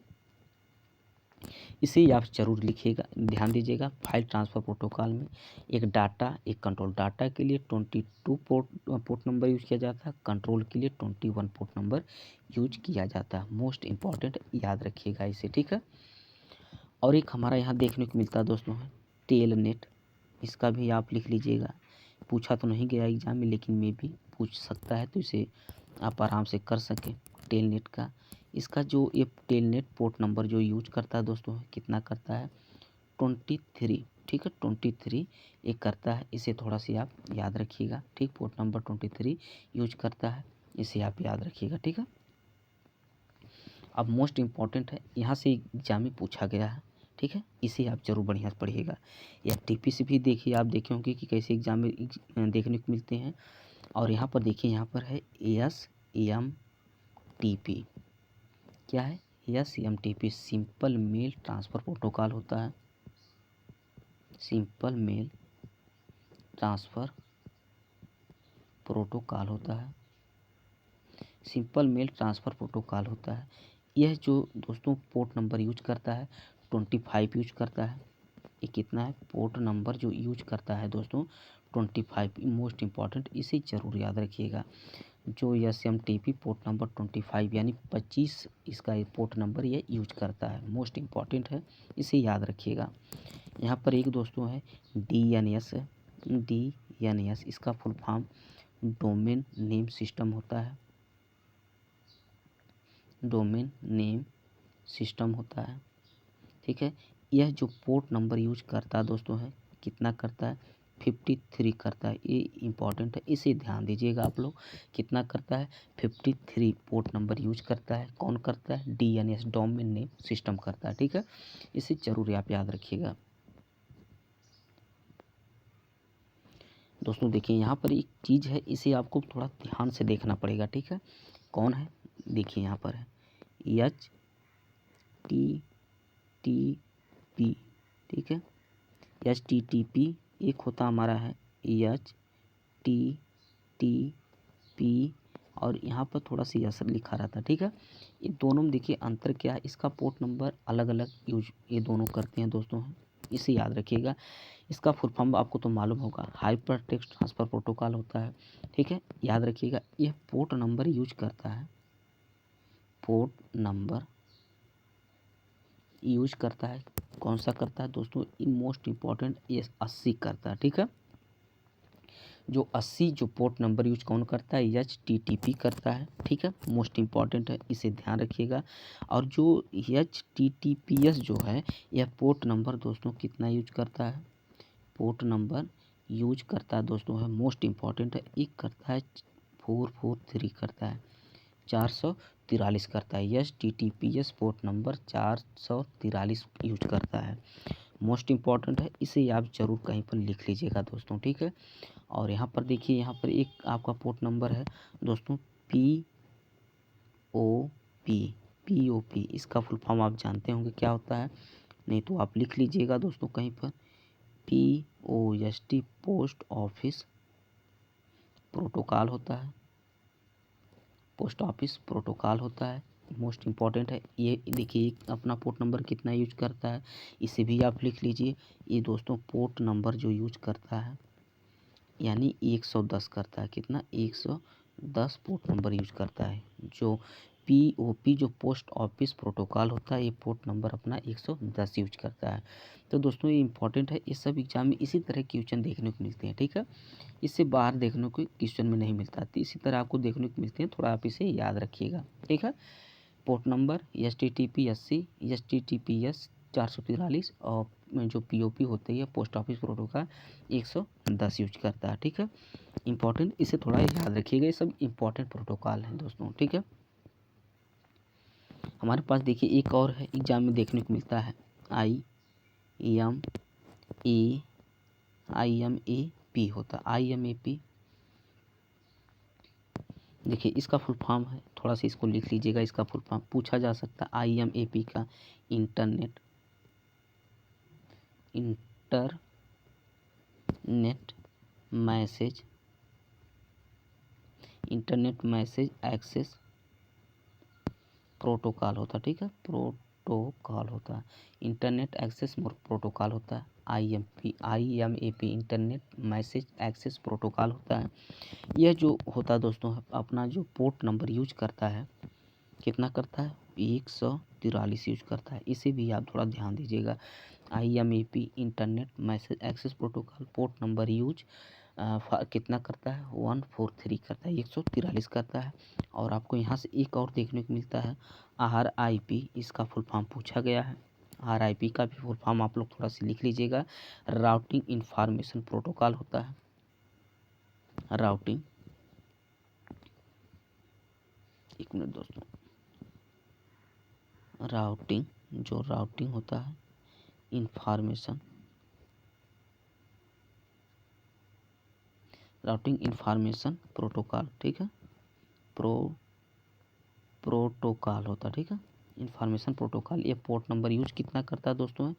Speaker 1: इसे आप जरूर लिखिएगा, ध्यान दीजिएगा। फाइल ट्रांसफ़र प्रोटोकॉल में एक डाटा, एक कंट्रोल। डाटा के लिए 22 पोर्ट नंबर यूज किया जाता है, कंट्रोल के लिए 21 पोर्ट नंबर यूज किया जाता है। मोस्ट इम्पॉर्टेंट, याद रखिएगा इसे, ठीक है। और एक हमारा यहाँ देखने को मिलता है दोस्तों है टेलनेट, इसका भी आप लिख लीजिएगा। पूछा तो नहीं गया एग्जाम में, लेकिन मे भी पूछ सकता है, तो इसे आप आराम से कर सकें। टेलनेट का, इसका जो ये टेलनेट पोर्ट नंबर जो यूज करता है दोस्तों, कितना करता है 23, ठीक है। 23 एक करता है, इसे थोड़ा सी आप याद रखिएगा, ठीक। पोर्ट नंबर 23 यूज करता है, इसे आप याद रखिएगा, ठीक है। अब मोस्ट इम्पॉर्टेंट है, यहाँ से एग्जाम में पूछा गया है, ठीक है, इसे आप जरूर बढ़िया से पढ़िएगा। FTP से भी देखिए, आप देखे होंगे कि कैसे एग्जाम में देखने को मिलते हैं। और यहाँ पर देखिए, यहाँ पर है SMTP, क्या है SMTP, simple mail transfer protocol होता है, सिंपल मेल ट्रांसफ़र प्रोटोकॉल होता है, सिंपल मेल ट्रांसफ़र प्रोटोकॉल होता है। यह जो दोस्तों पोर्ट नंबर यूज करता है 25 यूज करता है। ये कितना है, पोर्ट नंबर जो यूज करता है दोस्तों 25, मोस्ट इम्पॉर्टेंट, इसे ज़रूर याद रखिएगा। जो SMTP पोर्ट नंबर 25 यानी 25, इसका पोर्ट नंबर यह यूज करता है, मोस्ट इम्पॉर्टेंट है, इसे याद रखिएगा। यहाँ पर एक दोस्तों है DNS, इसका full form domain name system होता है, डोमेन नेम सिस्टम होता है, ठीक है। यह जो पोर्ट नंबर यूज करता है दोस्तों है, कितना करता है 53 करता है, ये इम्पॉर्टेंट है, इसे ध्यान दीजिएगा आप लोग। कितना करता है 53 पोर्ट नंबर यूज करता है, कौन करता है DNS, डोमेन नेम सिस्टम करता है, ठीक है। इसे जरूर आप याद रखिएगा दोस्तों। देखिए यहाँ पर एक चीज़ है, इसे आपको थोड़ा ध्यान से देखना पड़ेगा, ठीक है। कौन है, देखिए यहाँ पर है HTTP, ठीक है। HTTP एक होता हमारा है HTTP, और यहाँ पर थोड़ा सा असर लिखा रहता है, ठीक है। ये दोनों में देखिए अंतर क्या है, इसका पोर्ट नंबर अलग अलग यूज ये दोनों करते हैं दोस्तों, इसे याद रखिएगा। इसका फुल फॉर्म आपको तो मालूम होगा, हाइपर टेक्स्ट ट्रांसफ़र प्रोटोकॉल होता है, ठीक है। याद रखिएगा, यह पोर्ट नंबर यूज करता है, पोर्ट नंबर यूज करता है, कौन सा करता है दोस्तों, इन मोस्ट इम्पॉर्टेंट, ये 80 करता है, ठीक है। जो 80 जो पोर्ट नंबर यूज कौन करता है, HTTP करता है, ठीक है, मोस्ट इम्पॉर्टेंट है, इसे ध्यान रखिएगा। और जो HTTPS जो है, यह पोर्ट नंबर दोस्तों कितना यूज करता है, पोर्ट नंबर यूज करता है दोस्तों है, मोस्ट इम्पॉर्टेंट है, एक करता है 443 करता है, 443 करता है। HTTPS पोर्ट नंबर 443 यूज करता है, मोस्ट इम्पॉर्टेंट है, इसे आप ज़रूर कहीं पर लिख लीजिएगा दोस्तों, ठीक है। और यहाँ पर देखिए, यहाँ पर एक आपका पोर्ट नंबर है दोस्तों POP, इसका फुल फॉर्म आप जानते होंगे क्या होता है, नहीं तो आप लिख लीजिएगा दोस्तों कहीं पर। POST पोस्ट ऑफिस प्रोटोकॉल होता है, पोस्ट ऑफिस प्रोटोकॉल होता है, मोस्ट इम्पॉर्टेंट है। ये देखिए अपना पोर्ट नंबर कितना यूज करता है, इसे भी आप लिख लीजिए। ये दोस्तों पोर्ट नंबर जो यूज करता है यानी 110 करता है। कितना? 110 पोर्ट नंबर यूज करता है। जो POP जो पोस्ट ऑफिस प्रोटोकॉल होता है, ये पोर्ट नंबर अपना 110 यूज करता है। तो दोस्तों ये इंपॉर्टेंट है। ये सब एग्जाम में इसी तरह क्वेश्चन देखने को मिलते हैं, ठीक है। इससे बाहर देखने को क्वेश्चन में नहीं मिलता, तो इसी तरह आपको देखने को मिलते हैं। थोड़ा आप इसे याद रखिएगा, ठीक है। पोर्ट नंबर HTTPSC HTTPS 443 और जो POP होती है पोस्ट ऑफिस प्रोटोकॉल 110 यूज करता है, ठीक है। इंपॉर्टेंट, इसे थोड़ा याद रखिएगा। ये सब इंपॉर्टेंट प्रोटोकॉल हैं दोस्तों, ठीक है। हमारे पास देखिए एक और है, एग्जाम में देखने को मिलता है IMAP होता है। IMAP देखिए इसका फुल फॉर्म है, थोड़ा सा इसको लिख लीजिएगा। इसका फुल फॉर्म पूछा जा सकता है। IMAP का इंटरनेट मैसेज एक्सेस प्रोटोकॉल होता है, ठीक है। प्रोटोकॉल होता है, इंटरनेट एक्सेस प्रोटोकॉल होता है। IMAP internet message access protocol होता है। यह जो होता है दोस्तों अपना जो पोर्ट नंबर यूज करता है, कितना करता है? 143 यूज करता है। इसे भी आप थोड़ा ध्यान दीजिएगा। IMAP internet message access protocol port number use कितना करता है? 143 करता है, 143 करता है। और आपको यहाँ से एक और देखने को मिलता है RIP, इसका फुल फॉर्म पूछा गया है। RIP का भी फुल फॉर्म आप लोग थोड़ा सा लिख लीजिएगा। राउटिंग इंफॉर्मेशन प्रोटोकॉल होता है। राउटिंग, एक मिनट दोस्तों, राउटिंग होता है इंफॉर्मेशन प्रोटोकॉल, ठीक है। प्रोटोकॉल होता है, ठीक है। इंफॉर्मेशन प्रोटोकॉल ये पोर्ट नंबर यूज कितना करता है दोस्तों?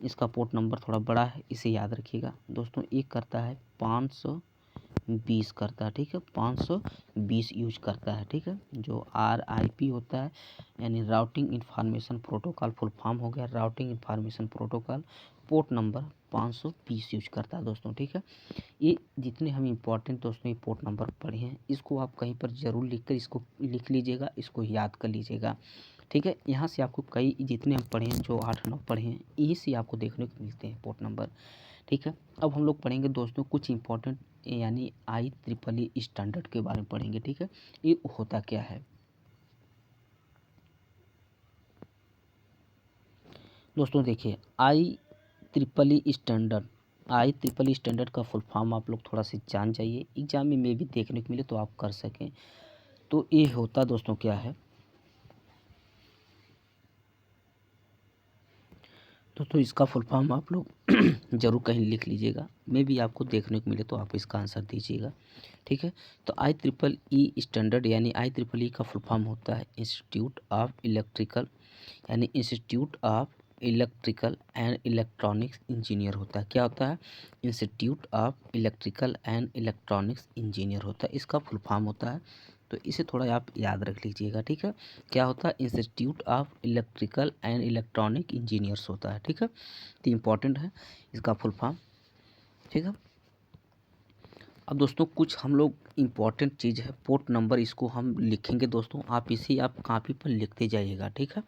Speaker 1: इसका पोर्ट नंबर थोड़ा बड़ा है, इसे याद रखिएगा दोस्तों। एक करता है 520 करता है, ठीक है। 520 यूज करता है, ठीक है। जो RIP होता है यानी routing information protocol full form हो गया। Routing information protocol port number 520 use करता है दोस्तों, ठीक है। ये जितने हम इम्पोर्टेंट दोस्तों ये पोर्ट नंबर पढ़े हैं, इसको आप कहीं पर ज़रूर लिखकर इसको लिख लीजिएगा, इसको याद कर लीजिएगा, ठीक है। यहाँ से आपको कई जितने हम पढ़े हैं, जो 8-9 पढ़े हैं, यही से आपको देखने को मिलते हैं पोर्ट नंबर, ठीक है। अब हम लोग पढ़ेंगे दोस्तों कुछ इम्पोर्टेंट यानी IEEE स्टैंडर्ड के बारे में पढ़ेंगे, ठीक है। ये होता क्या है दोस्तों? देखिए IEEE स्टैंडर्ड का फुल फॉर्म आप लोग थोड़ा सा जान जाइए, एग्जाम में भी देखने को मिले तो आप कर सकें। तो ये होता दोस्तों क्या है दोस्तों, इसका फुल फॉर्म आप लोग ज़रूर कहीं लिख लीजिएगा, मैं भी आपको देखने को मिले तो आप इसका आंसर दीजिएगा, ठीक है। तो IEEE स्टैंडर्ड यानी IEEE का फुल फॉर्म होता है institute of electrical and electronics engineer होता है। क्या होता है? Institute of electrical and electronics engineer होता है, इसका फुल फॉर्म होता है। तो इसे थोड़ा आप याद रख लीजिएगा, ठीक है। क्या होता है? Institute of electrical and electronic engineers होता है, ठीक है। तो इम्पॉर्टेंट है इसका फुल फॉर्म, ठीक है। अब दोस्तों कुछ हम लोग इम्पॉर्टेंट चीज़ है, पोर्ट नंबर इसको हम लिखेंगे दोस्तों, आप इसे आप कॉपी पर लिखते जाइएगा, ठीक है।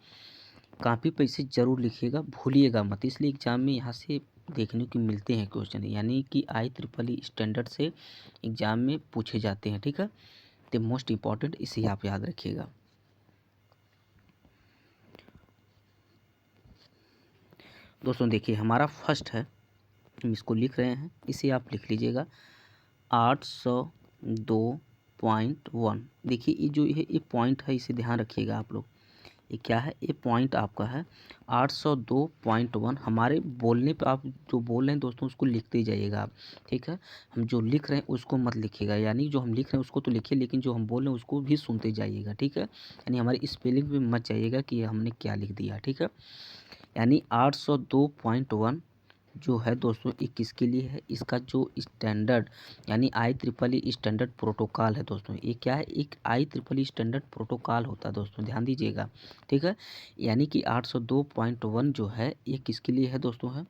Speaker 1: कॉपी पे इसे ज़रूर लिखिएगा, भूलिएगा मत, इसलिए एग्जाम में यहाँ से देखने को मिलते हैं क्वेश्चन, यानी कि IEEE स्टैंडर्ड से एग्जाम में पूछे जाते हैं, ठीक है। तो मोस्ट इम्पॉर्टेंट इसे आप याद रखिएगा दोस्तों। देखिए हमारा फर्स्ट है, हम इसको लिख रहे हैं, इसे आप लिख लीजिएगा 802.1। देखिए ये जो है ये पॉइंट है, इसे ध्यान रखिएगा आप लोग। ये क्या है? ये पॉइंट आपका है 802.1। हमारे बोलने पे आप जो बोल रहे हैं दोस्तों उसको लिखते ही जाइएगा आप, ठीक है। हम जो लिख रहे हैं उसको मत लिखिएगा, यानी जो हम लिख रहे हैं उसको तो लिखिए, लेकिन जो हम बोल रहे हैं उसको भी सुनते जाइएगा, ठीक है। यानी हमारी स्पेलिंग पे मत जाइएगा कि हमने क्या लिख दिया, ठीक है। यानी 802.1 जो है दोस्तों ये किसके लिए है, इसका जो स्टैंडर्ड यानी IEEE स्टैंडर्ड प्रोटोकॉल है दोस्तों, ये क्या है, एक IEEE स्टैंडर्ड प्रोटोकॉल होता है दोस्तों, ध्यान दीजिएगा। ठीक है, यानी कि 802.1 जो है ये किसके लिए है दोस्तों, है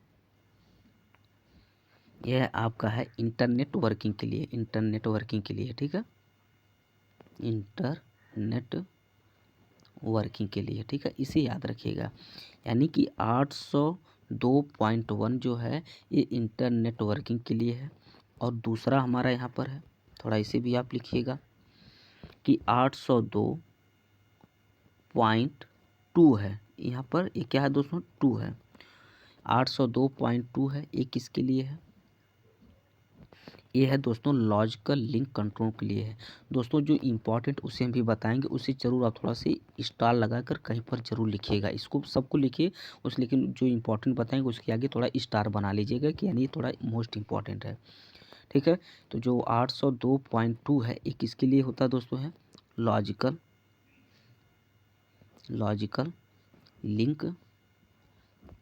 Speaker 1: यह आपका है इंटरनेट वर्किंग के लिए, इंटरनेट वर्किंग के लिए। ठीक है, इंटरनेट वर्किंग के लिए। ठीक है, इसे याद रखिएगा। यानी कि 802.1 जो है ये इंटरनेट वर्किंग के लिए है। और दूसरा हमारा यहाँ पर है, थोड़ा इसे भी आप लिखिएगा कि 802.2 है, यहाँ पर ये क्या है दोस्तों, 2 है। 802.2 है, ये किसके लिए है, ये है दोस्तों लॉजिकल लिंक कंट्रोल के लिए है। दोस्तों जो इम्पोर्टेंट उसे हम भी बताएंगे, उसे ज़रूर आप थोड़ा सी स्टार लगाकर कहीं पर ज़रूर लिखिएगा, इसको सबको लिखिए उस, लेकिन जो इम्पोर्टेंट बताएंगे उसके आगे थोड़ा स्टार बना लीजिएगा कि यानी थोड़ा मोस्ट इम्पॉर्टेंट है। ठीक है, तो जो 802.2 है ये किसके लिए होता है दोस्तों, है लॉजिकल लिंक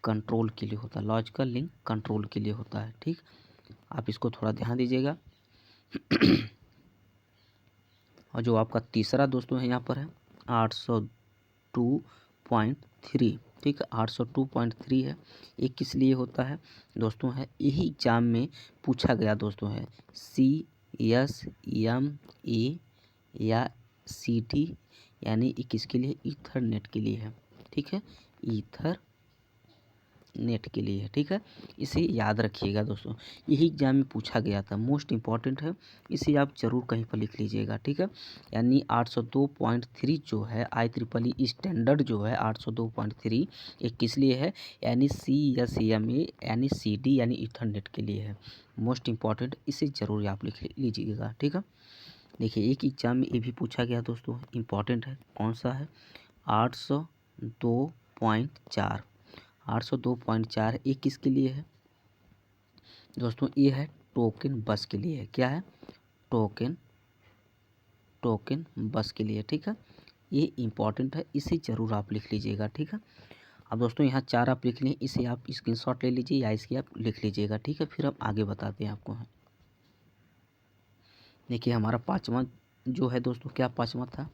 Speaker 1: कंट्रोल के लिए होता है, लॉजिकल लिंक कंट्रोल के लिए होता है। ठीक, आप इसको थोड़ा ध्यान दीजिएगा। और जो आपका तीसरा दोस्तों है यहाँ पर है 802.3। ठीक है, 802.3 है, ये किस लिए होता है दोस्तों, है यही एग्जाम में पूछा गया दोस्तों, है CSMA या CD, यानी ये किसके लिए, ईथरनेट के लिए है। ठीक है, ईथर नेट के लिए है। ठीक है, इसे याद रखिएगा दोस्तों, यही एग्जाम में पूछा गया था, मोस्ट इम्पॉर्टेंट है, इसे आप ज़रूर कहीं पर लिख लीजिएगा। ठीक है, यानी 802.3 जो है IEEE स्टैंडर्ड जो है 802.3 ये किस लिए है, यानी CSMA यानी CD यानी ईथरनेट के लिए है, मोस्ट इम्पॉर्टेंट, इसे ज़रूर आप लिख लीजिएगा। ठीक है, देखिए एक एग्जाम में ये भी पूछा गया दोस्तों, इम्पॉर्टेंट है, कौन सा है 802.4। 802.4 ये किसके लिए है दोस्तों, ये है टोकन बस के लिए है। क्या है, टोकन बस के लिए। ठीक है, ये इम्पॉर्टेंट है, इसे ज़रूर आप लिख लीजिएगा। ठीक है, अब दोस्तों यहाँ 4 आप लिख लें, इसे आप स्क्रीनशॉट ले लीजिए या इसकी आप लिख लीजिएगा। ठीक है, फिर हम आगे बताते हैं आपको। देखिए हमारा पाँचवा जो है दोस्तों, क्या पाँचवा था,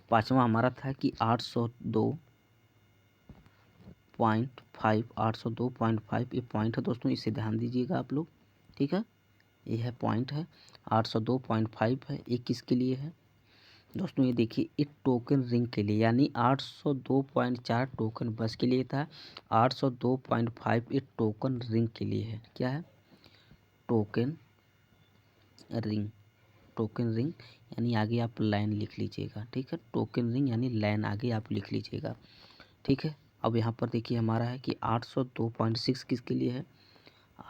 Speaker 1: पाँचवा हमारा था कि 802.5 ये पॉइंट है दोस्तों, इसे ध्यान दीजिएगा आप लोग। ठीक है, ये है पॉइंट है 802.5 है, ये किसके लिए है दोस्तों, ये देखिए ये टोकन रिंग के लिए, यानी 802.4 टोकन बस के लिए था, 802.5 ये टोकन रिंग के लिए है। क्या है, टोकन रिंग यानी आगे आप लाइन लिख लीजिएगा। ठीक है, टोकन रिंग यानी लाइन आगे आप लिख लीजिएगा। ठीक है, अब यहाँ पर देखिए हमारा है कि 802.6 किसके लिए है,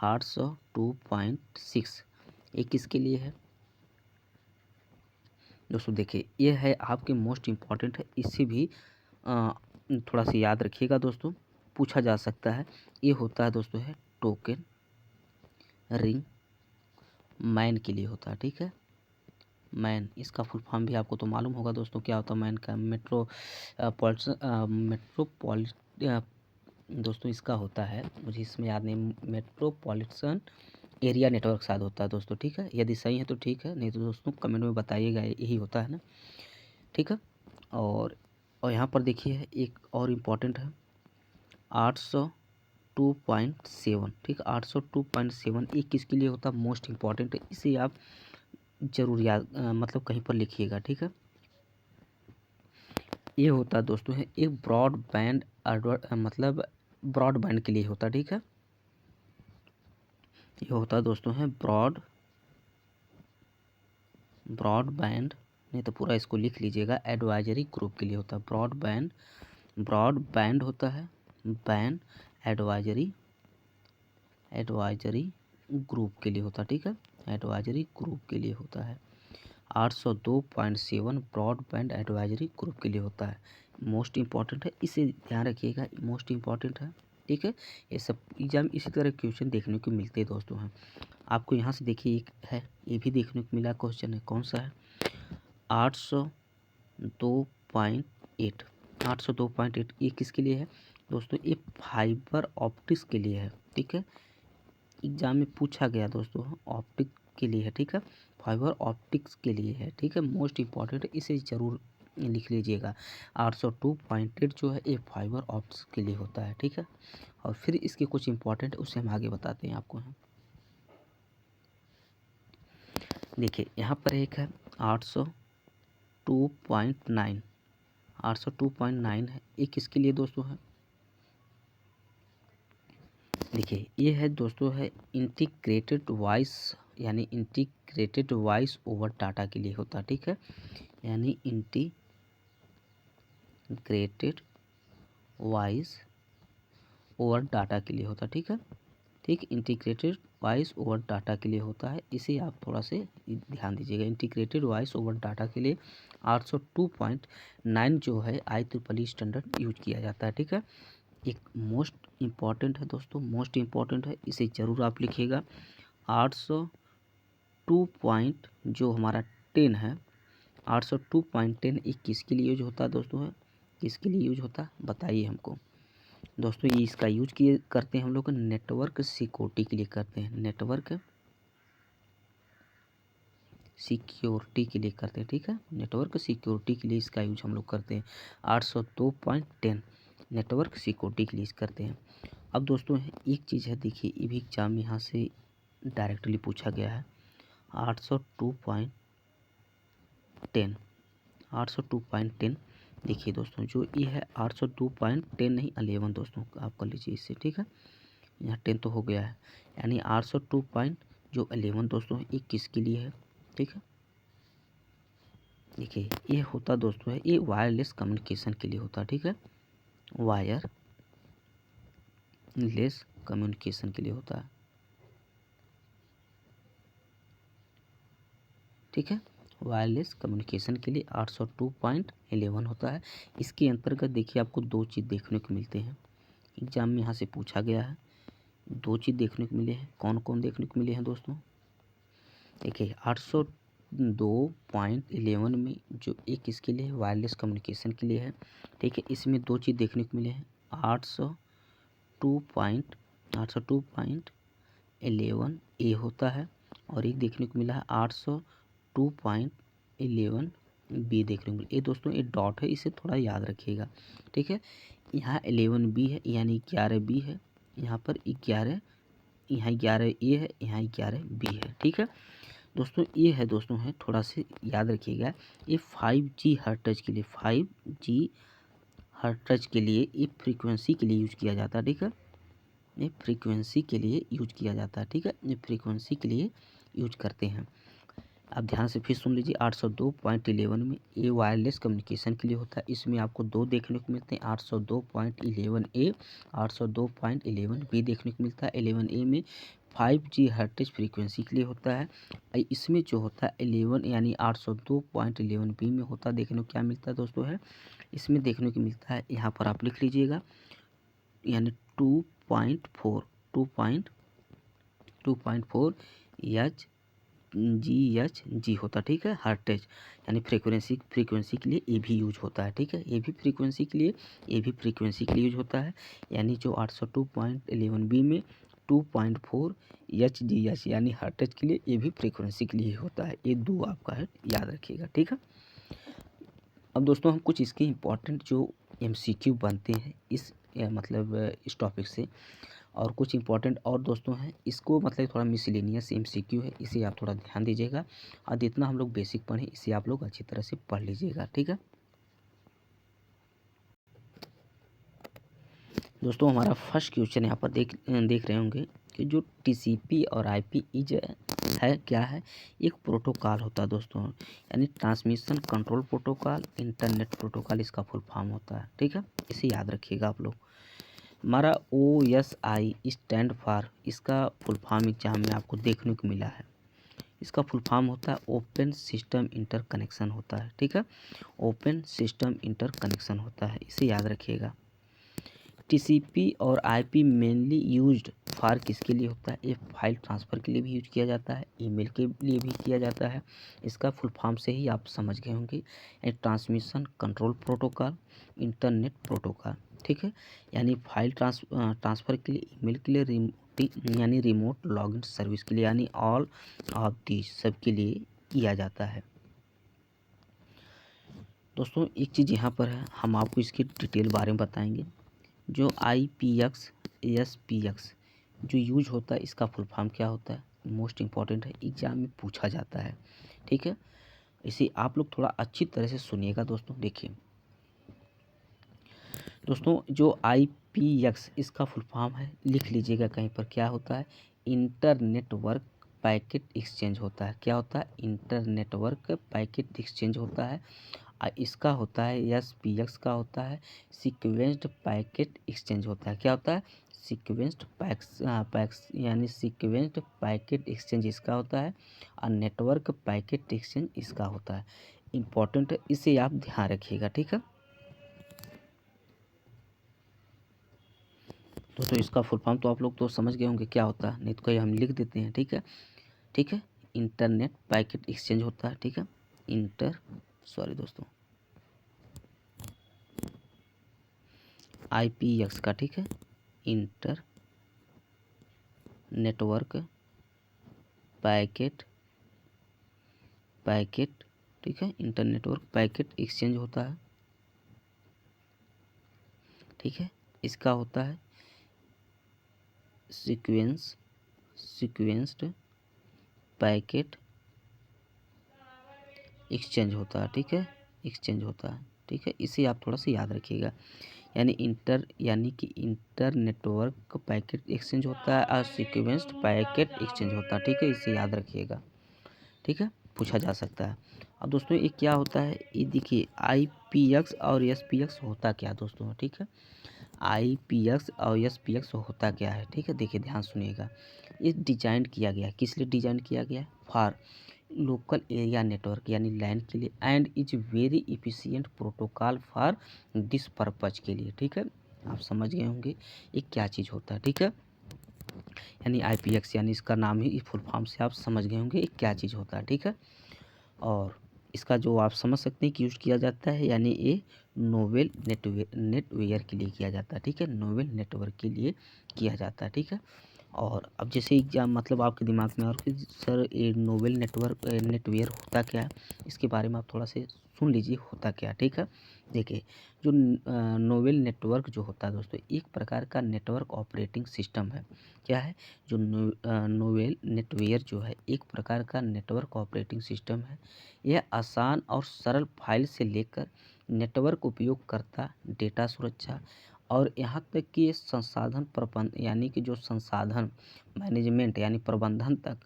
Speaker 1: 802.6 ये किसके लिए है दोस्तों, देखिए ये है आपके मोस्ट इम्पॉर्टेंट है, इससे भी थोड़ा सा याद रखिएगा दोस्तों, पूछा जा सकता है। ये होता है दोस्तों है टोकन रिंग मैन के लिए होता है। ठीक है, मैन, इसका फुल फॉर्म भी आपको तो मालूम होगा दोस्तों, क्या होता है मैन का, दोस्तों इसका होता है, मुझे इसमें याद नहीं, मेट्रोपॉलिटन एरिया नेटवर्क शायद होता है दोस्तों। ठीक है, यदि सही है तो ठीक है, नहीं तो दोस्तों कमेंट में बताइएगा, यही होता है ना। ठीक है, और यहाँ पर देखिए एक और इम्पॉर्टेंट है 802.7। ठीक है, 802.7 ये किसके लिए होता है, मोस्ट इम्पॉर्टेंट है, इसे आप ज़रूर याद मतलब कहीं पर लिखिएगा। ठीक है, ये होता है दोस्तों है एक ब्रॉडबैंड मतलब ब्रॉडबैंड के लिए होता है। ठीक है, ये होता है दोस्तों है ब्रॉडबैंड, नहीं तो पूरा इसको लिख लीजिएगा, एडवाइजरी ग्रुप के लिए होता है, ब्रॉडबैंड होता है बैंड, एडवाइजरी ग्रुप के लिए होता है। ठीक है, एडवाइजरी ग्रुप के लिए होता है, 802.7 ब्रॉडबैंड एडवाइजरी ग्रुप के लिए होता है, मोस्ट इम्पॉर्टेंट है, इसे ध्यान रखिएगा, मोस्ट इम्पॉर्टेंट है। ठीक है, ये सब एग्जाम इसी तरह क्वेश्चन देखने को मिलते हैं दोस्तों हैं। आपको यहाँ से देखिए एक है, ये भी देखने को मिला क्वेश्चन है, कौन सा है 802.8 ये किसके लिए है दोस्तों ये फाइबर ऑप्टिक्स के लिए है, ठीक है। एग्जाम में पूछा गया दोस्तों, ऑप्टिक के लिए है, ठीक है, फाइबर ऑप्टिक्स के लिए है, ठीक है, मोस्ट इम्पॉर्टेंट, इसे ज़रूर लिख लीजिएगा। 802.8 जो है ये फाइबर ऑप्टिक्स के लिए होता है, ठीक है। और फिर इसके कुछ इंपॉर्टेंट उसे हम आगे बताते हैं आपको। देखिए यहाँ पर एक है 802.9, 802.9 है, ये किसके लिए दोस्तों है? देखिए ये है दोस्तों है इंटीग्रेटेड वॉइस, यानी इंटीग्रेटेड वॉइस ओवर डाटा के लिए होता है, ठीक है, यानी इंटीग्रेटेड वॉइस ओवर डाटा के लिए होता है, ठीक है, ठीक, इंटीग्रेटेड वॉइस ओवर डाटा के लिए होता है, इसे आप थोड़ा से ध्यान दीजिएगा। इंटीग्रेटेड वॉइस ओवर डाटा के लिए 802.9 जो है IEEE स्टैंडर्ड यूज किया जाता है, ठीक है। एक मोस्ट इम्पॉर्टेंट है दोस्तों, मोस्ट इम्पॉर्टेंट है, इसे ज़रूर आप लिखिएगा। 802 पॉइंट जो हमारा 10 है, 802.10 ये किसके लिए यूज होता है दोस्तों? है किसके लिए यूज होता है बताइए हमको दोस्तों। ये इसका यूज किए करते हैं हम लोग नेटवर्क सिक्योरिटी के लिए करते हैं, नेटवर्क सिक्योरिटी के लिए करते हैं, ठीक है, नेटवर्क सिक्योरिटी के लिए इसका यूज हम लोग करते हैं। 802.10 नेटवर्क सिक्योरिटी के लिए करते हैं। अब दोस्तों एक चीज़ है, देखिए ये भी एग्जाम यहाँ से डायरेक्टली पूछा गया है। 802.10, 802.10 देखिए दोस्तों, जो ये है 802.10 नहीं 11 दोस्तों, आप कर लीजिए इससे, ठीक है, यहाँ 10 तो हो गया है, यानी 802.11 दोस्तों ये किसके लिए है, ठीक है। देखिए ये होता दोस्तों है, ये वायरलेस कम्युनिकेशन के लिए होता है, ठीक है, वायरलेस कम्युनिकेशन के लिए होता है, ठीक है, वायरलेस कम्युनिकेशन के लिए 802.11 होता है। इसके अंतर्गत देखिए आपको दो चीज़ देखने को मिलते हैं, एग्जाम में यहाँ से पूछा गया है, दो चीज़ देखने को मिले हैं। कौन कौन देखने को मिले हैं दोस्तों? देखिए 802.11 में जो एक इसके लिए वायरलेस कम्युनिकेशन के लिए है, ठीक है, इसमें दो चीज़ देखने को मिले हैं। 802.11 ए होता है, और एक देखने को मिला है 802.11 बी देखने को मिला। ये दोस्तों ये डॉट है, इसे थोड़ा याद रखिएगा, ठीक है। यहाँ 11 बी है, यानी 11 बी है, यहाँ पर 11, यहाँ 11 ए है, यहाँ 11 बी है, ठीक है दोस्तों। ये है दोस्तों है, थोड़ा से याद रखिएगा, ये 5G हर्ट्ज के लिए, 5G हर्ट्ज के लिए ये फ्रीक्वेंसी के लिए यूज किया जाता है, ठीक है, ये फ्रीक्वेंसी के लिए यूज किया जाता है, ठीक है, ये फ्रीक्वेंसी के लिए यूज करते हैं। आप ध्यान से फिर सुन लीजिए, 802.11 में ये वायरलेस कम्युनिकेशन के लिए होता है। इसमें आपको दो देखने को मिलते हैं, 802.11 ए, 802.11 बी देखने को मिलता है। 11 ए में 5G हर्ट्ज फ्रीक्वेंसी के लिए होता है। इसमें जो होता है 11 यानी 802.11 बी में होता है, देखने को क्या मिलता है दोस्तों है, इसमें देखने को मिलता है, यहाँ पर आप लिख लीजिएगा, यानी 2.4 एच जी होता, ठीक है, हर्ट्ज यानी फ्रीक्वेंसी के लिए ये भी यूज होता है, ठीक है, ये भी फ्रीक्वेंसी के लिए यूज होता है। यानी जो 802.11 बी में 2.4 एच यानी हर्ट्ज के लिए ये भी फ्रीक्वेंसी के लिए होता है। ये दो आपका है, याद रखिएगा, ठीक है। अब दोस्तों हम कुछ इसके इम्पोर्टेंट जो MCQ बनते हैं इस मतलब इस टॉपिक से, और कुछ इंपॉर्टेंट और दोस्तों हैं, इसको मतलब थोड़ा मिसलेनियस MCQ है, इसे आप थोड़ा ध्यान दीजिएगा, और जितना हम लोग बेसिक पढ़ें इसे आप लोग अच्छी तरह से पढ़ लीजिएगा, ठीक है दोस्तों। हमारा फर्स्ट क्वेश्चन यहाँ पर देख रहे होंगे कि जो TCP और IP है क्या है, एक प्रोटोकॉल होता है दोस्तों, यानी transmission control protocol, internet protocol इसका फुल फॉर्म होता है, ठीक है, इसे याद रखिएगा आप लोग। हमारा OSI स्टैंड फॉर, इसका फुल फॉर्म एग्जाम में आपको देखने को मिला है, इसका फुल फॉर्म होता है ओपन सिस्टम इंटरकनेक्शन होता है, ठीक है, ओपन सिस्टम इंटरकनेक्शन होता है, इसे याद रखिएगा। TCP और IP मेनली यूज्ड फॉर किसके लिए होता है, ये फाइल ट्रांसफ़र के लिए भी यूज किया जाता है, ईमेल के लिए भी किया जाता है। इसका फुल फॉर्म से ही आप समझ गए होंगे, transmission control protocol, internet protocol, ठीक है। यानी फाइल ट्रांसफ़र के लिए, ईमेल के लिए, यानी रिमोट लॉगिन सर्विस के लिए, यानी ऑल ऑफ दी सब के लिए किया जाता है। दोस्तों एक चीज़ यहाँ पर है, हम आपको इसकी डिटेल बारे में बताएंगे। जो IPX ASPX जो यूज होता है, इसका फुल फॉर्म क्या होता है, मोस्ट इम्पॉर्टेंट है, एग्जाम में पूछा जाता है। ठीक है, इसे आप लोग थोड़ा अच्छी तरह से सुनिएगा दोस्तों। देखिए दोस्तों, जो IPX इसका फुल फॉर्म है, लिख लीजिएगा कहीं पर, क्या होता है, इंटरनेटवर्क पैकेट एक्सचेंज होता है। क्या होता है, इंटरनेटवर्क पैकेट एक्सचेंज होता है। इसका होता है SPX का होता है सीक्वेंस्ड पैकेट एक्सचेंज होता है। क्या होता है, सीक्वेंस्ड पैक्स यानी सीक्वेंस्ड पैकेट एक्सचेंज इसका होता है, और नेटवर्क पैकेट एक्सचेंज इसका होता है। इम्पॉर्टेंट है, इसे आप ध्यान रखिएगा। ठीक है तो इसका फुल फॉर्म तो आप लोग तो समझ गए होंगे क्या होता है, नहीं तो कहीं हम लिख देते हैं। ठीक है, ठीक है, इंटरनेट पैकेट एक्सचेंज होता है। ठीक है, दोस्तों IPX का, ठीक है, इंटर नेटवर्क पैकेट ठीक है, इंटरनेटवर्क पैकेट एक्सचेंज होता है। ठीक है, इसका होता है सीक्वेंस्ड पैकेट एक्सचेंज होता है। ठीक है, एक्सचेंज होता है। ठीक है, इसे आप थोड़ा सा याद रखिएगा। यानी कि इंटर नेटवर्क पैकेट एक्सचेंज होता है और सीक्वेंस्ड पैकेट एक्सचेंज होता है। ठीक है, इसे याद रखिएगा। ठीक है, पूछा जा सकता है। अब दोस्तों ये क्या होता है, ये देखिए IPX और SPX होता क्या दोस्तों। ठीक है, IPX और SPX होता क्या है। ठीक है, देखिए ध्यान सुनिएगा। ये डिजाइन किया गया, किस लिए डिजाइन किया गया, फॉर लोकल एरिया नेटवर्क यानी लैन के लिए, and is very efficient protocol for this purpose के लिए। ठीक है, आप समझ गए होंगे ये क्या चीज़ होता है। ठीक है, यानी IPX यानी इसका नाम ही फुल फॉर्म से आप समझ गए होंगे ये क्या चीज़ होता है। ठीक है, और इसका जो आप समझ सकते हैं कि यूज़ किया जाता है, यानी ये नोवेल नेटवेयर के लिए किया जाता है। ठीक है, नोवेल नेटवर्क के लिए किया जाता है। ठीक है, और अब जैसे एग्जाम मतलब आपके दिमाग में और कि सर ये नोवेल नेटवेयर होता क्या है, इसके बारे में आप थोड़ा से सुन लीजिए होता क्या। ठीक है, देखिए जो नोवेल नेटवर्क जो होता है दोस्तों, एक प्रकार का नेटवर्क ऑपरेटिंग सिस्टम है। क्या है, जो नोवेल नेटवेयर जो है एक प्रकार का नेटवर्क ऑपरेटिंग सिस्टम है। यह आसान और सरल फाइल से लेकर नेटवर्क उपयोगकर्ता डेटा सुरक्षा और यहाँ तक कि ये संसाधन प्रबंध यानी कि जो संसाधन मैनेजमेंट यानी प्रबंधन तक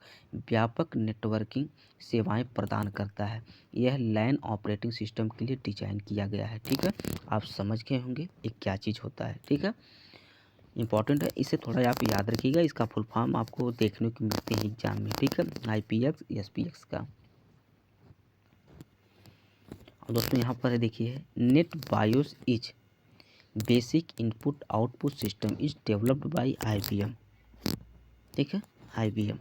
Speaker 1: व्यापक नेटवर्किंग सेवाएं प्रदान करता है। यह लैन ऑपरेटिंग सिस्टम के लिए डिजाइन किया गया है। ठीक है, आप समझ गए होंगे ये क्या चीज़ होता है। ठीक है, इंपॉर्टेंट है, इसे थोड़ा आप याद रखिएगा। इसका फुल फॉर्म आपको देखने को मिलते हैं एग्जाम में। ठीक है, IPX SPX का। और दोस्तों यहाँ पर देखिए, net BIOS is basic input output system is developed by IBM। ठीक है, IBM।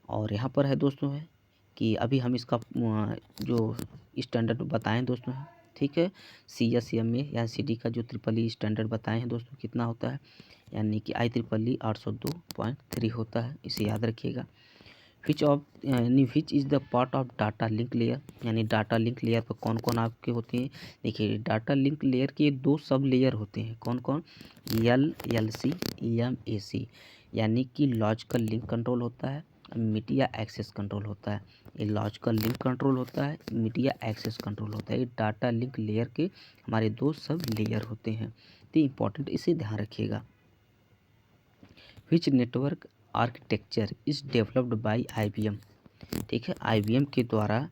Speaker 1: और यहाँ पर है दोस्तों है कि अभी हम इसका जो स्टैंडर्ड बताएं दोस्तों है। ठीक है, CSMA या CD का जो EEE स्टैंडर्ड बताए हैं दोस्तों, कितना होता है, यानी कि IEEE 802.3 होता है, इसे याद रखिएगा। विच is the part of data link layer, यानी डाटा लिंक लेयर पर कौन कौन आपके होते हैं। देखिए डाटा लिंक लेयर के 2 सब लेयर होते हैं, कौन कौन, LLC EMAC, यानी कि लॉजिकल लिंक कंट्रोल होता है, मीडिया एक्सेस कंट्रोल होता है। ये लॉजिकल लिंक कंट्रोल होता है, मीडिया एक्सेस कंट्रोल होता है। ये डाटा लिंक लेयर के हमारे 2 सब लेयर होते हैं। तो इम्पॉर्टेंट, इसे ध्यान रखिएगा। Which network architecture is developed by IBM। ठीक है, IBM के द्वारा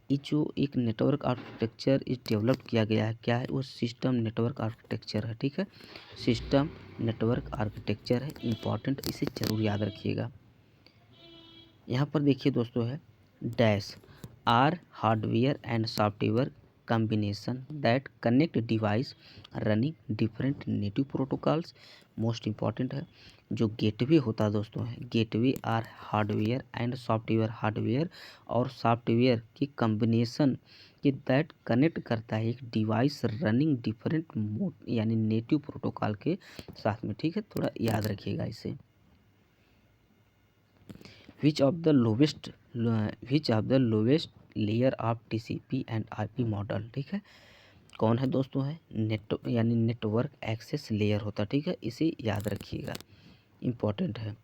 Speaker 1: ये जो एक नेटवर्क आर्किटेक्चर इस डेवलप किया गया है, क्या है वो, सिस्टम नेटवर्क आर्किटेक्चर है। ठीक है, सिस्टम नेटवर्क आर्किटेक्चर है, इम्पॉर्टेंट, इसे जरूर याद रखिएगा। यहाँ पर देखिए दोस्तों है dash are hardware and software combination that connect device running different native protocols। Most important है, जो गेटवे होता है दोस्तों है, gateway are hardware and software, hardware और सॉफ्टवेयर की कम्बिनेशन कि दैट कनेक्ट करता है एक डिवाइस रनिंग डिफरेंट मोड यानी नेटिव प्रोटोकॉल के साथ में, ठीक है, थोड़ा याद रखिएगा इसे। Which of the lowest layer of TCP एंड IP मॉडल, ठीक है, कौन है दोस्तों, है नेट यानी नेटवर्क एक्सेस लेयर होता, ठीक है, इसे याद रखिएगा, इम्पॉर्टेंट है।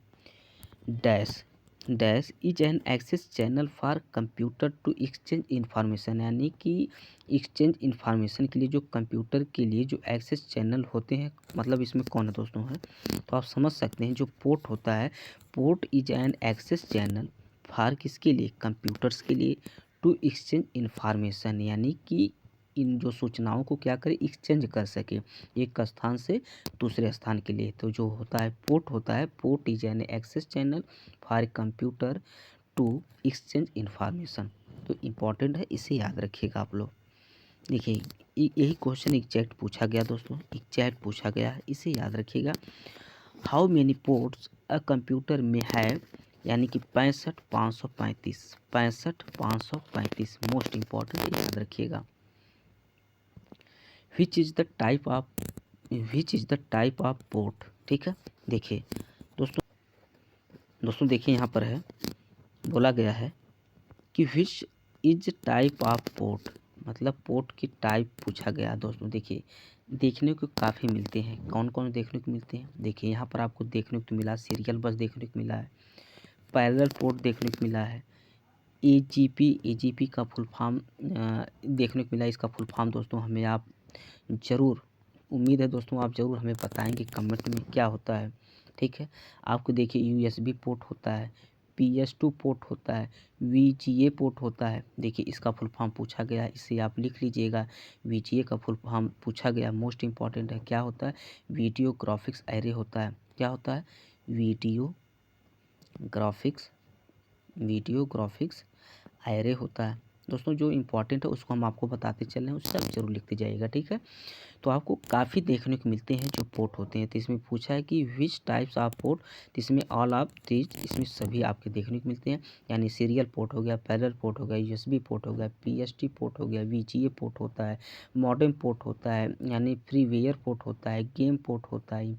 Speaker 1: Dash dash is an access channel for computer to exchange information, यानी कि एक्सचेंज इंफॉर्मेशन के लिए जो कंप्यूटर के लिए जो एक्सेस चैनल होते हैं, मतलब इसमें कौन है दोस्तों, है तो आप समझ सकते हैं जो पोर्ट होता है, port is an access channel for किसके लिए, कंप्यूटर्स के लिए, टू एक्सचेंज इंफॉर्मेशन, यानी कि इन जो सूचनाओं को क्या करे, एक्सचेंज कर सके एक स्थान से दूसरे स्थान के लिए। तो जो होता है पोर्ट होता है, port is an access channel for computer to exchange information. तो इम्पॉर्टेंट है, इसे याद रखिएगा आप लोग। देखिए यही क्वेश्चन एग्जैक्ट पूछा गया दोस्तों, एग्जैक्ट पूछा गया है, इसे याद रखिएगा। How many ports a computer में है, यानी कि 65,535 मोस्ट इम्पॉर्टेंट, याद रखिएगा। विच is the type of port, ठीक है। देखिए दोस्तों देखिए यहाँ पर है, बोला गया है कि which is type of port, मतलब पोर्ट की टाइप पूछा गया दोस्तों। देखिए देखने को काफ़ी मिलते हैं, कौन कौन देखने को मिलते हैं, देखिए यहाँ पर आपको देखने को मिला सीरियल बस देखने को मिला है, पैरेलल पोर्ट देखने को मिला है, AGP का फुल फॉर्म देखने को मिला। इसका फुल फॉर्म दोस्तों हमें आप ज़रूर, उम्मीद है दोस्तों आप ज़रूर हमें बताएंगे कमेंट में क्या होता है, ठीक है। आपको देखिए USB पोर्ट होता है, PS2 पोर्ट होता है, VGA पोर्ट होता है। देखिए इसका फुल फॉर्म पूछा गया है, इसे आप लिख लीजिएगा। VGA का फुल फॉर्म पूछा गया, मोस्ट इम्पॉर्टेंट है, क्या होता है, वीडियो ग्राफिक्स एरे होता है। क्या होता है, वीडियो ग्राफिक्स एरे होता है दोस्तों। जो इम्पोर्टेंट है उसको हम आपको बताते चल रहे हैं, उससे आप जरूर लिखते जाइएगा, ठीक है। तो आपको काफ़ी देखने को मिलते हैं जो पोर्ट होते हैं। तो इसमें पूछा है कि विच टाइप्स ऑफ पोर्ट, तो इसमें ऑल ऑफ दीज, इसमें सभी आपके देखने को मिलते हैं, यानी सीरियल पोर्ट हो गया, पैरेलल पोर्ट हो गया, USB पोर्ट हो गया, PST पोर्ट हो गया, VGA पोर्ट होता है, मॉडेम पोर्ट होता है, यानी फ्रीवेयर पोर्ट होता है, गेम पोर्ट होता है,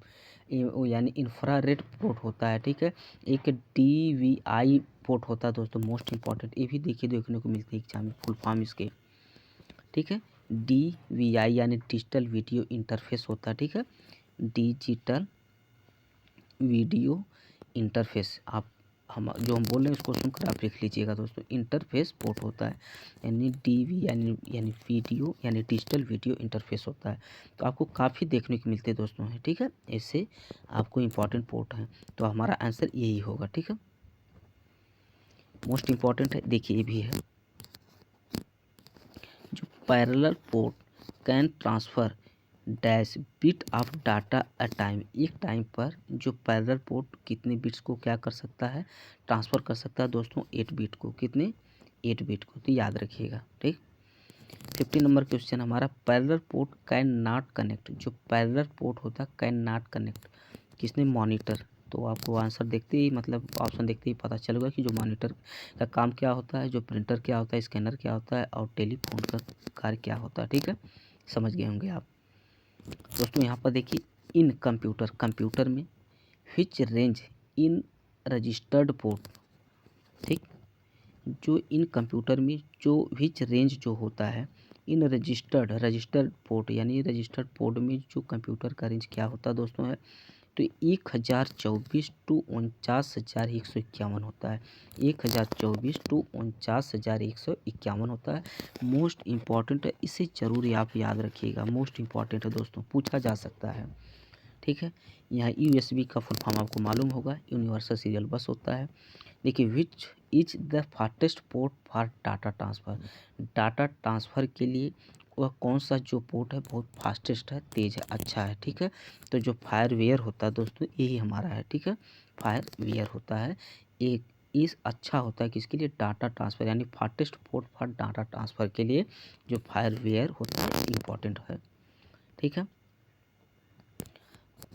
Speaker 1: यानी इंफ्रारेड पोर्ट होता है, ठीक है। एक DVI पोर्ट होता है दोस्तों, मोस्ट इंपॉर्टेंट, ये भी देखिए देखने को मिलते हैं एग्जाम में, फुल फॉर्म इसके, ठीक है। DVI यानी डिजिटल वीडियो इंटरफेस होता है, ठीक है, डिजिटल वीडियो इंटरफेस। आप जो हम बोल रहे हैं उसको सुनकर आप लिख लीजिएगा दोस्तों, इंटरफेस पोर्ट होता है, यानी DV यानी वीडियो यानी डिजिटल वीडियो इंटरफेस होता है। तो आपको काफ़ी देखने को मिलते हैं दोस्तों हैं, ठीक है, ऐसे आपको इम्पॉर्टेंट पोर्ट हैं। तो हमारा आंसर यही होगा, ठीक है, मोस्ट इम्पॉर्टेंट है। देखिए ये भी है, जो parallel port can transfer dash bit of data a time, एक टाइम पर जो पैरेलल पोर्ट कितने बिट्स को क्या कर सकता है, ट्रांसफ़र कर सकता है दोस्तों, 8 बिट को, कितने, 8 बिट को। तो याद रखिएगा, ठीक। 50 नंबर क्वेश्चन हमारा, parallel port can not connect, जो पैरेलल पोर्ट होता है कैन नॉट कनेक्ट, किसने, मॉनिटर। तो आपको आंसर देखते ही, मतलब ऑप्शन देखते ही पता चलेगा कि जो मॉनिटर का काम क्या होता है, जो प्रिंटर क्या होता है, स्कैनर क्या होता है, और टेलीफोन का कार्य क्या होता है, ठीक है, समझ गए होंगे आप दोस्तों। यहाँ पर देखिए, इन कंप्यूटर में which range in registered port, ठीक, जो इन कंप्यूटर में जो विच रेंज जो होता है इन रजिस्टर्ड पोर्ट, यानी रजिस्टर्ड पोर्ट में जो कंप्यूटर का रेंज क्या होता है दोस्तों है, तो 1024 टू 49,151 होता है, 1024 टू 49,151 होता है। मोस्ट इम्पॉर्टेंट है, इसे जरूर आप याद रखिएगा, मोस्ट इम्पॉर्टेंट है दोस्तों, पूछा जा सकता है, ठीक है। यहाँ USB का फुल फॉर्म आपको मालूम होगा, यूनिवर्सल सीरियल बस होता है। देखिए which is the fastest port for data transfer, data transfer के लिए वह कौन सा जो पोर्ट है बहुत फास्टेस्ट है, तेज़ है, अच्छा है, ठीक है। तो जो फायरवेयर होता है दोस्तों यही हमारा है, ठीक है, फायरवेयर होता है, एक इस अच्छा होता है किसके लिए, डाटा ट्रांसफ़र, यानी fastest port for data transfer के लिए जो फायरवेयर होता है इम्पॉर्टेंट है, ठीक है।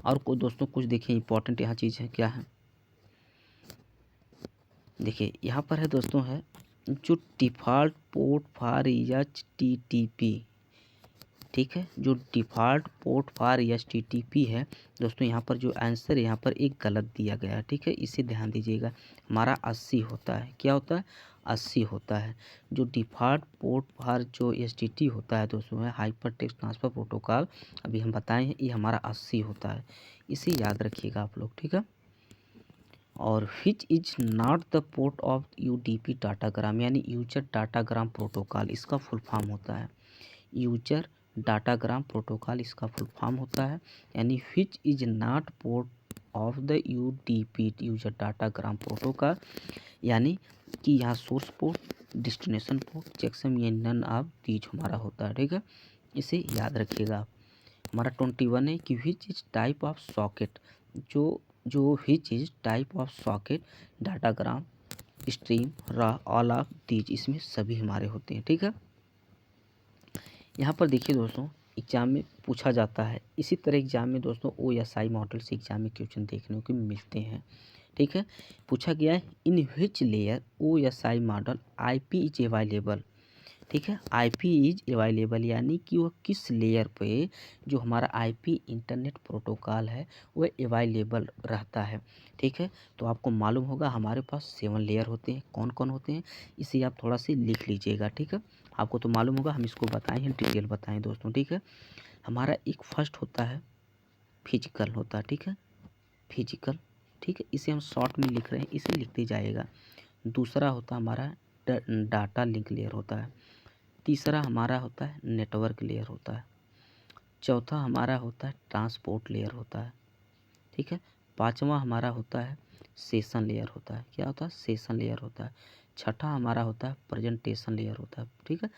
Speaker 1: और को दोस्तों कुछ देखिए इंपॉर्टेंट यहाँ चीज़ है, क्या है, देखिए यहाँ पर है दोस्तों, है जो डिफ़ॉल्ट पोर्ट फॉर HTTP, ठीक है, जो डिफ़ॉल्ट पोर्ट फॉर HTTP है दोस्तों, यहाँ पर जो आंसर है यहाँ पर एक गलत दिया गया है, ठीक है, इसे ध्यान दीजिएगा। हमारा 80 होता है, क्या होता है, 80 होता है। जो डिफ़ॉल्ट पोर्ट फॉर जो HTTP होता है दोस्तों है हाइपर टेक्स्ट ट्रांसफ़र प्रोटोकॉल, अभी हम बताए हैं, ये हमारा 80 होता है, इसे याद रखिएगा आप लोग, ठीक है। और which is not the port of UDP datagram, यानी यूजर डाटाग्राम प्रोटोकॉल, इसका फुल फॉर्म होता है यूजर डाटाग्राम प्रोटोकॉल, इसका फुल फॉर्म होता है, यानी which is not port of the UDP user datagram protocol, यानी कि यहाँ source port, destination port, checksum, ये नन ऑफ दीज हमारा होता है, ठीक है, इसे याद रखिएगा आप। हमारा 21 है कि which is type of socket, जो जो which is type of socket, datagram, stream, रा, ऑल ऑफ दीज, इसमें सभी हमारे होते हैं, ठीक है। यहाँ पर देखिए दोस्तों, एग्जाम में पूछा जाता है, इसी तरह एग्जाम में दोस्तों OSI मॉडल से एग्जाम में क्वेश्चन देखने को मिलते हैं, ठीक है। पूछा गया है in which layer OSI model IP is available, ठीक है, IP इज अवेलेबल, यानी कि वह किस लेयर पे जो हमारा IP इंटरनेट प्रोटोकॉल है वह अवेलेबल रहता है, ठीक है। तो आपको मालूम होगा हमारे पास 7 लेयर होते हैं, कौन कौन होते हैं, इसे आप थोड़ा सी लिख लीजिएगा, ठीक है। आपको तो मालूम होगा, हम इसको बताएं हैं, डिटेल बताएं दोस्तों, ठीक है। हमारा एक फर्स्ट होता है फिजिकल होता है, ठीक है, फिजिकल, ठीक है, इसे हम शॉर्ट में लिख रहे हैं, इसे लिखते जाएगा। दूसरा होता हमारा डाटा लिंक लेयर होता है। तीसरा हमारा होता है नेटवर्क लेयर होता है। चौथा हमारा होता है ट्रांसपोर्ट लेयर होता है, ठीक है। पांचवा हमारा होता है सेशन लेयर होता है, क्या होता है, सेशन लेयर होता है। छठा हमारा होता है प्रेजेंटेशन लेयर होता है, ठीक है,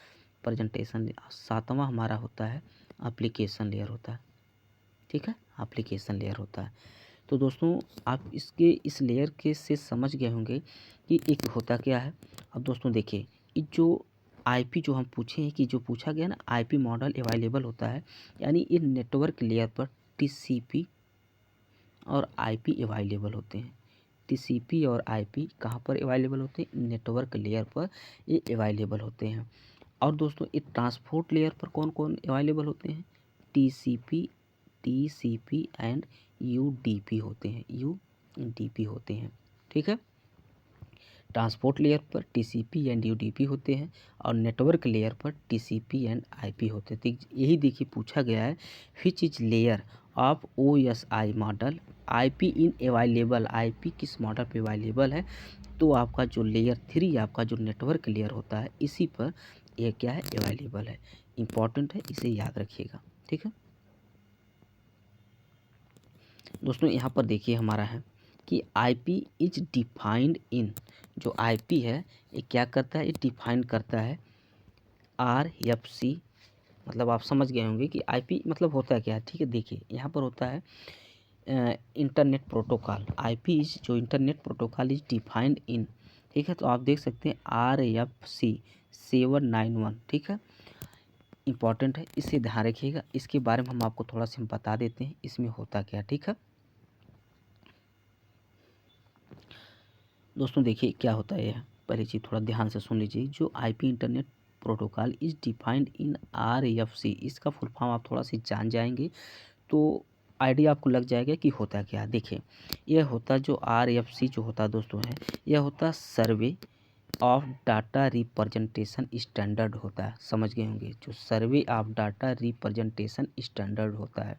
Speaker 1: प्रेजेंटेशन लेयर। सातवां हमारा होता है एप्लीकेशन लेयर होता है, ठीक है, एप्लीकेशन लेयर होता है। तो दोस्तों आप इसके इस लेयर के से समझ गए होंगे कि एक होता क्या है। अब दोस्तों देखिए, ये जो IP जो हम पूछे हैं कि जो पूछा गया ना IP मॉडल अवेलेबल होता है, यानी ये नेटवर्क लेयर पर TCP और IP अवेलेबल होते हैं। TCP और IP कहाँ पर अवेलेबल होते हैं, नेटवर्क लेयर पर ये अवेलेबल होते हैं। और दोस्तों ये ट्रांसपोर्ट लेयर पर कौन कौन अवेलेबल होते हैं, TCP एंड UDP होते हैं, UDP होते हैं, ठीक है। ट्रांसपोर्ट लेयर पर TCP एंड UDP होते हैं और नेटवर्क लेयर पर TCP एंड IP होते हैं। तो यही देखिए पूछा गया है which is layer of OSI model IP in available, IP किस मॉडल पे अवेलेबल है, तो आपका जो लेयर 3 आपका जो नेटवर्क लेयर होता है इसी पर यह क्या है, अवेलेबल है। इम्पॉर्टेंट है, इसे याद रखिएगा, ठीक है दोस्तों। यहाँ पर देखिए हमारा है कि IP इज डिफाइंड इन, जो IP है ये क्या करता है, ये डिफाइन करता है RFC, मतलब आप समझ गए होंगे कि IP मतलब होता है क्या है, ठीक है। देखिए यहाँ पर होता है इंटरनेट प्रोटोकॉल, IP इज जो internet protocol is defined in, ठीक है। तो आप देख सकते हैं RFC 791, ठीक है, इंपॉर्टेंट है, इसे ध्यान रखिएगा। इसके बारे में हम आपको थोड़ा सा बता देते हैं इसमें होता क्या, ठीक है दोस्तों। देखिए क्या होता है, यह पहली चीज़ थोड़ा ध्यान से सुन लीजिए। जो IP internet protocol is defined in RFC, इसका फुल फॉर्म आप थोड़ा सी जान जाएंगे तो आइडिया आपको लग जाएगा कि होता क्या है। देखिए यह होता जो RFC जो होता दोस्तों है, यह होता survey of data representation standard होता है, समझ गए होंगे, जो survey of data representation standard होता है।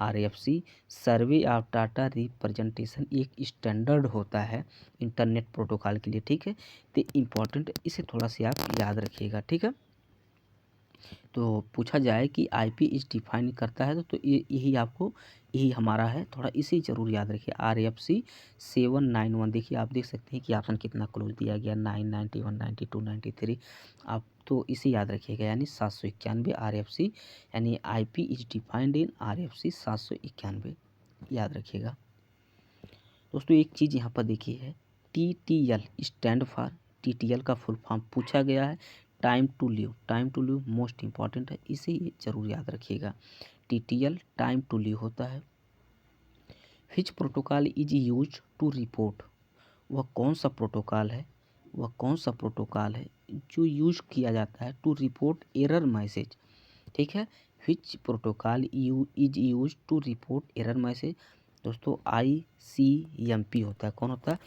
Speaker 1: RFC survey of data representation एक स्टैंडर्ड होता है इंटरनेट प्रोटोकॉल के लिए, ठीक है। तो इम्पॉर्टेंट, इसे थोड़ा सा आप याद रखिएगा, ठीक है। तो पूछा जाए कि IP इस डिफाइन करता है तो ये यही आपको यही हमारा है, थोड़ा इसे ज़रूर याद रखिए। RFC 791, देखिए आप देख सकते हैं कि ऑप्शन कितना क्लोज दिया गया, 9, 91, 92, 93, आप तो इसे याद रखिएगा, यानी 791 RFC, यानी IP is defined in RFC 791, याद रखिएगा दोस्तों। एक चीज़ यहाँ पर देखिए है TTL स्टैंड फॉर, TTL का फुल फॉर्म पूछा गया है, time to live, time to live most important है, इसे ज़रूर याद रखिएगा। TTL टाइम टू लिव होता है। Which protocol is use to report, वह कौन सा प्रोटोकॉल है वह कौन सा प्रोटोकॉल है जो यूज किया जाता है टू रिपोर्ट एरर मैसेज, ठीक है। Which protocol is use to report error message. दोस्तों ICMP होता है, कौन होता है,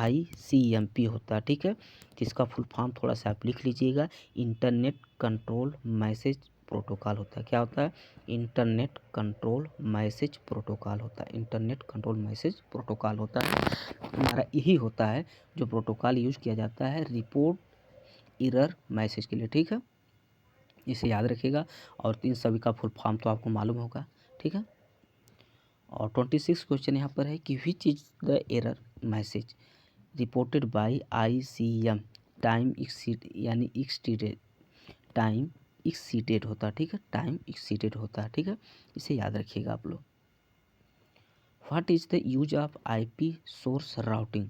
Speaker 1: ICMP होता है, ठीक है। तो इसका फुल फॉर्म थोड़ा सा आप लिख लीजिएगा, इंटरनेट कंट्रोल मैसेज प्रोटोकॉल होता है। क्या होता है, इंटरनेट कंट्रोल मैसेज प्रोटोकॉल होता है, इंटरनेट कंट्रोल मैसेज प्रोटोकॉल होता है। हमारा यही होता है जो प्रोटोकॉल यूज किया जाता है रिपोर्ट एरर मैसेज के लिए, ठीक है। इसे याद रखिएगा और इन सभी का फुल फॉर्म तो आपको मालूम होगा, ठीक है। और 26 क्वेश्चन यहाँ पर है कि which is the error message reported by ICM time exceed, यानी एक्सटीडेड, टाइम एक्सीडेड होता है, ठीक है, टाइम एक्सीडेड होता है, ठीक है। इसे याद रखिएगा आप लोग। What is the use of IP source routing.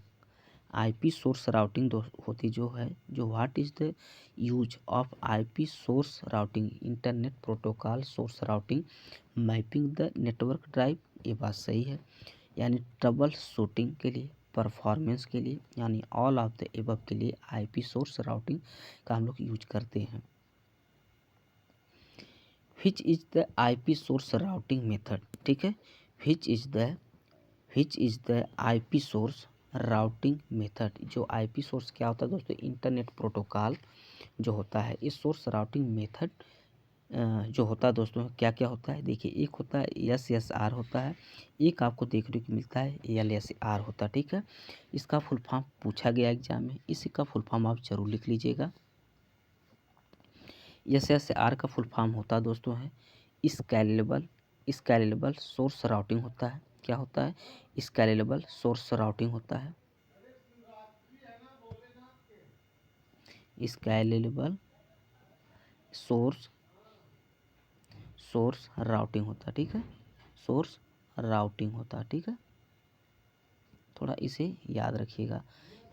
Speaker 1: IP source routing होती जो है, जो what is the use of IP source routing, internet protocol source routing mapping the network drive, ये बात सही है, यानी ट्रबल शूटिंग के लिए, परफॉर्मेंस के लिए, यानी ऑल ऑफ द एबव के लिए IP सोर्स राउटिंग का हम लोग यूज करते हैं। Which is the IP source routing method, ठीक है, which is the IP source routing method. जो IP सोर्स क्या होता है दोस्तों, इंटरनेट प्रोटोकॉल जो होता है, इस सोर्स राउटिंग मेथड जो होता है दोस्तों, क्या क्या होता है, देखिए एक होता है SSR होता है, एक आपको देखने को मिलता है LSR होता है, ठीक है। इसका फुल फॉर्म पूछा गया एग्जाम में, इसका फुल फॉर्म आप जरूर लिख लीजिएगा। SSR का फुल फॉर्म होता है दोस्तों है स्केलेबल सोर्स राउटिंग होता है। क्या होता है, स्केलेबल सोर्स राउटिंग होता है, स्केलेबल सोर्स राउटिंग होता है, ठीक है, सोर्स राउटिंग होता है, ठीक है। थोड़ा इसे याद रखिएगा,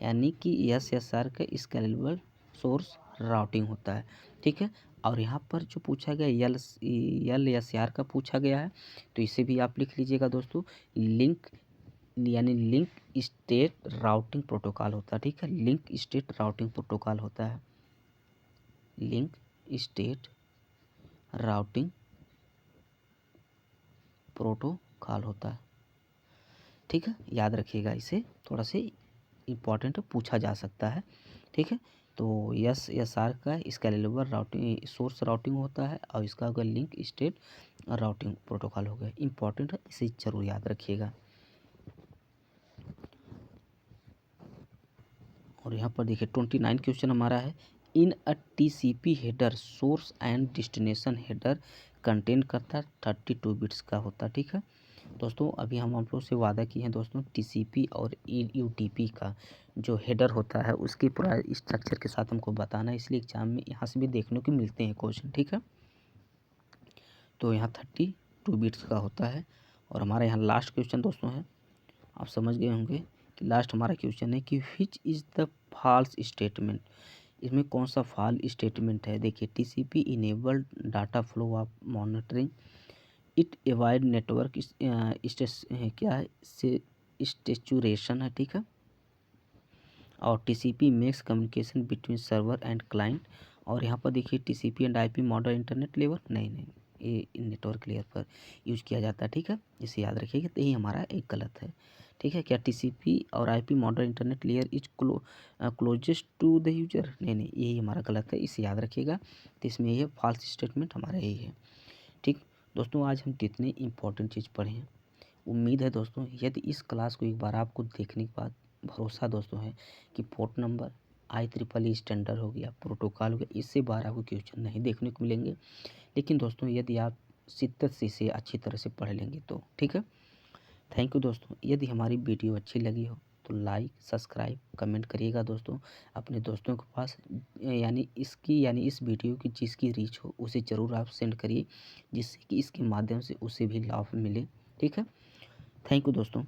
Speaker 1: यानी कि SSR का स्केलेबल सोर्स राउटिंग होता है, ठीक है। और यहाँ पर जो पूछा गया LSR का पूछा गया है, तो इसे भी आप लिख लीजिएगा दोस्तों, लिंक, यानी लिंक स्टेट राउटिंग प्रोटोकॉल होता है, ठीक है, लिंक स्टेट राउटिंग प्रोटोकॉल होता है, लिंक स्टेट राउटिंग प्रोटोकॉल होता है, ठीक है। याद रखिएगा, इसे थोड़ा से इम्पॉर्टेंट पूछा जा सकता है, ठीक है। तो SSR का स्केलेबल राउटिंग सोर्स राउटिंग होता है, और इसका अगर लिंक स्टेट राउटिंग प्रोटोकॉल हो गया, इम्पॉर्टेंट है, इसे जरूर याद रखिएगा। और यहाँ पर देखिए 29 क्वेश्चन हमारा है, इन अ TCP header source and destination header contain करता है 32 बिट्स का होता है, ठीक है। दोस्तों अभी हम आप लोग से वादा किए हैं दोस्तों, TCP और UDP का जो हेडर होता है उसकी पूरा स्ट्रक्चर के साथ हमको बताना है, इसलिए एग्जाम में यहाँ से भी देखने को मिलते हैं क्वेश्चन, ठीक है। तो यहाँ 32 बिट्स का होता है। और हमारा यहाँ लास्ट क्वेश्चन दोस्तों है, आप समझ गए होंगे कि लास्ट हमारा क्वेश्चन है कि which is the false statement, इसमें कौन सा फॉल्स स्टेटमेंट है। देखिए TCP enabled data flow of monitoring, it avoid network क्या है से स्टेचुरेशन है, ठीक है। और TCP makes communication between server and client. और यहाँ पर देखिए TCP एंड IP मॉडल इंटरनेट लेयर, नहीं ये नेटवर्क लेयर पर यूज किया जाता है, ठीक है, इसे याद रखिएगा। तो यही हमारा एक गलत है, ठीक है। क्या TCP और IP model internet layer is closest to the user, नहीं यही हमारा गलत है, इसे याद रखिएगा। तो इसमें ये फॉल्स स्टेटमेंट हमारा यही है, ठीक। दोस्तों आज हम कितने इंपॉर्टेंट चीज़ पढ़े हैं। उम्मीद है दोस्तों यदि इस क्लास को एक बार आपको देखने के बाद भरोसा दोस्तों है कि पोर्ट नंबर IEEE स्टैंडर्ड हो गया, प्रोटोकॉल हो गया, इससे बाहर आपको क्वेश्चन नहीं देखने को मिलेंगे। लेकिन दोस्तों यदि आप शिद्दत से इसे अच्छी तरह से पढ़ लेंगे तो, ठीक है। थैंक यू दोस्तों। यदि हमारी वीडियो अच्छी लगी हो तो लाइक सब्सक्राइब कमेंट करिएगा दोस्तों, अपने दोस्तों के पास, यानी इस वीडियो की जिसकी रीच हो उसे ज़रूर आप सेंड करिए, जिससे कि इसके माध्यम से उसे भी लाभ मिले, ठीक है। थैंक यू दोस्तों।